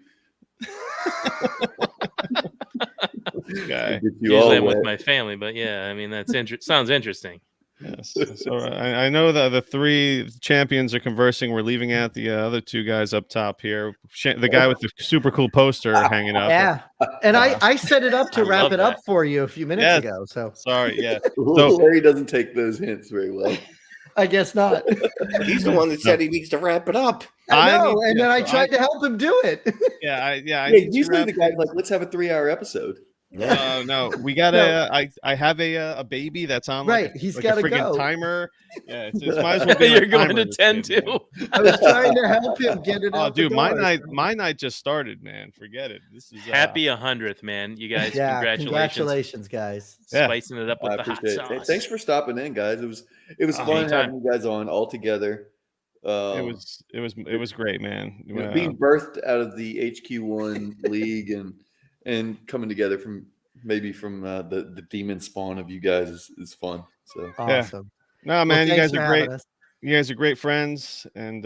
This guy. Get you Usually all I'm with wet. my family, but yeah, I mean, that's sounds interesting. Yes. So I know that the three champions are conversing. We're leaving out the other two guys up top here. The guy with the super cool poster hanging up. Yeah, and I set it up to I wrap love it up that. for you a few minutes Yes. ago. So Sorry. Yeah. So- Larry doesn't take those hints very well. I guess not. He's the one that said he needs to wrap it up. I know, need- and then I so tried to help him do it. Yeah. I Yeah, need to usually wrap the guy's like, "Let's have a 3-hour episode." No, we got I have a baby that's on Right, like, he's like gotta a friggin' go. timer. Yeah, it's might as well be You're my going timer to this 10 kid, too. man. I was trying to help him get it. Oh, out the dude, my door. night just started, man. Forget it. This is Happy 100th, man. You guys, Yeah, congratulations. guys. Yeah. Spicing it up I with the hot appreciate it. sauce. Thanks for stopping in, guys. It was fun anytime. having you guys on all together. It was great, man. You know, being birthed out of the HQ1 league and coming together from the demon spawn of you guys is fun. So Awesome. No, man, you Well, guys thanks are for great. having us. You guys are great friends, and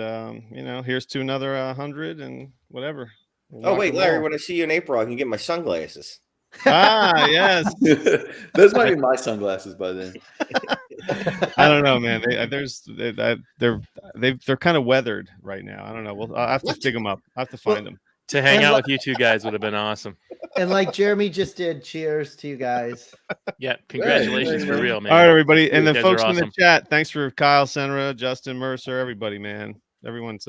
here's to another 100 and whatever. We'll Oh rock wait, and Larry, roll. when I see you in April, I can get my sunglasses. Yes. those might be my sunglasses by then. I don't know, man. They're kind of weathered right now. I don't know. I'll have to dig them up. I have to find them. To hang And out lo- with you two guys would have been awesome. And like Jeremy just did, cheers to you guys. Yeah, congratulations Hey, for man. real, man. All right, everybody, and You the guys are folks in the awesome. chat. Thanks for Kyle Senra, Justin Mercer, everybody, man. Everyone's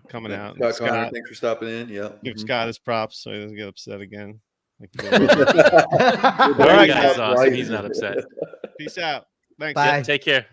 coming out. Scott Connor, Scott, thanks for stopping in. Yeah. give Scott his props so he doesn't get upset again. Like he did. Mhm. That right, guy's guys. awesome. He's not upset. Peace out. Thanks. Bye. Take care. Thanks.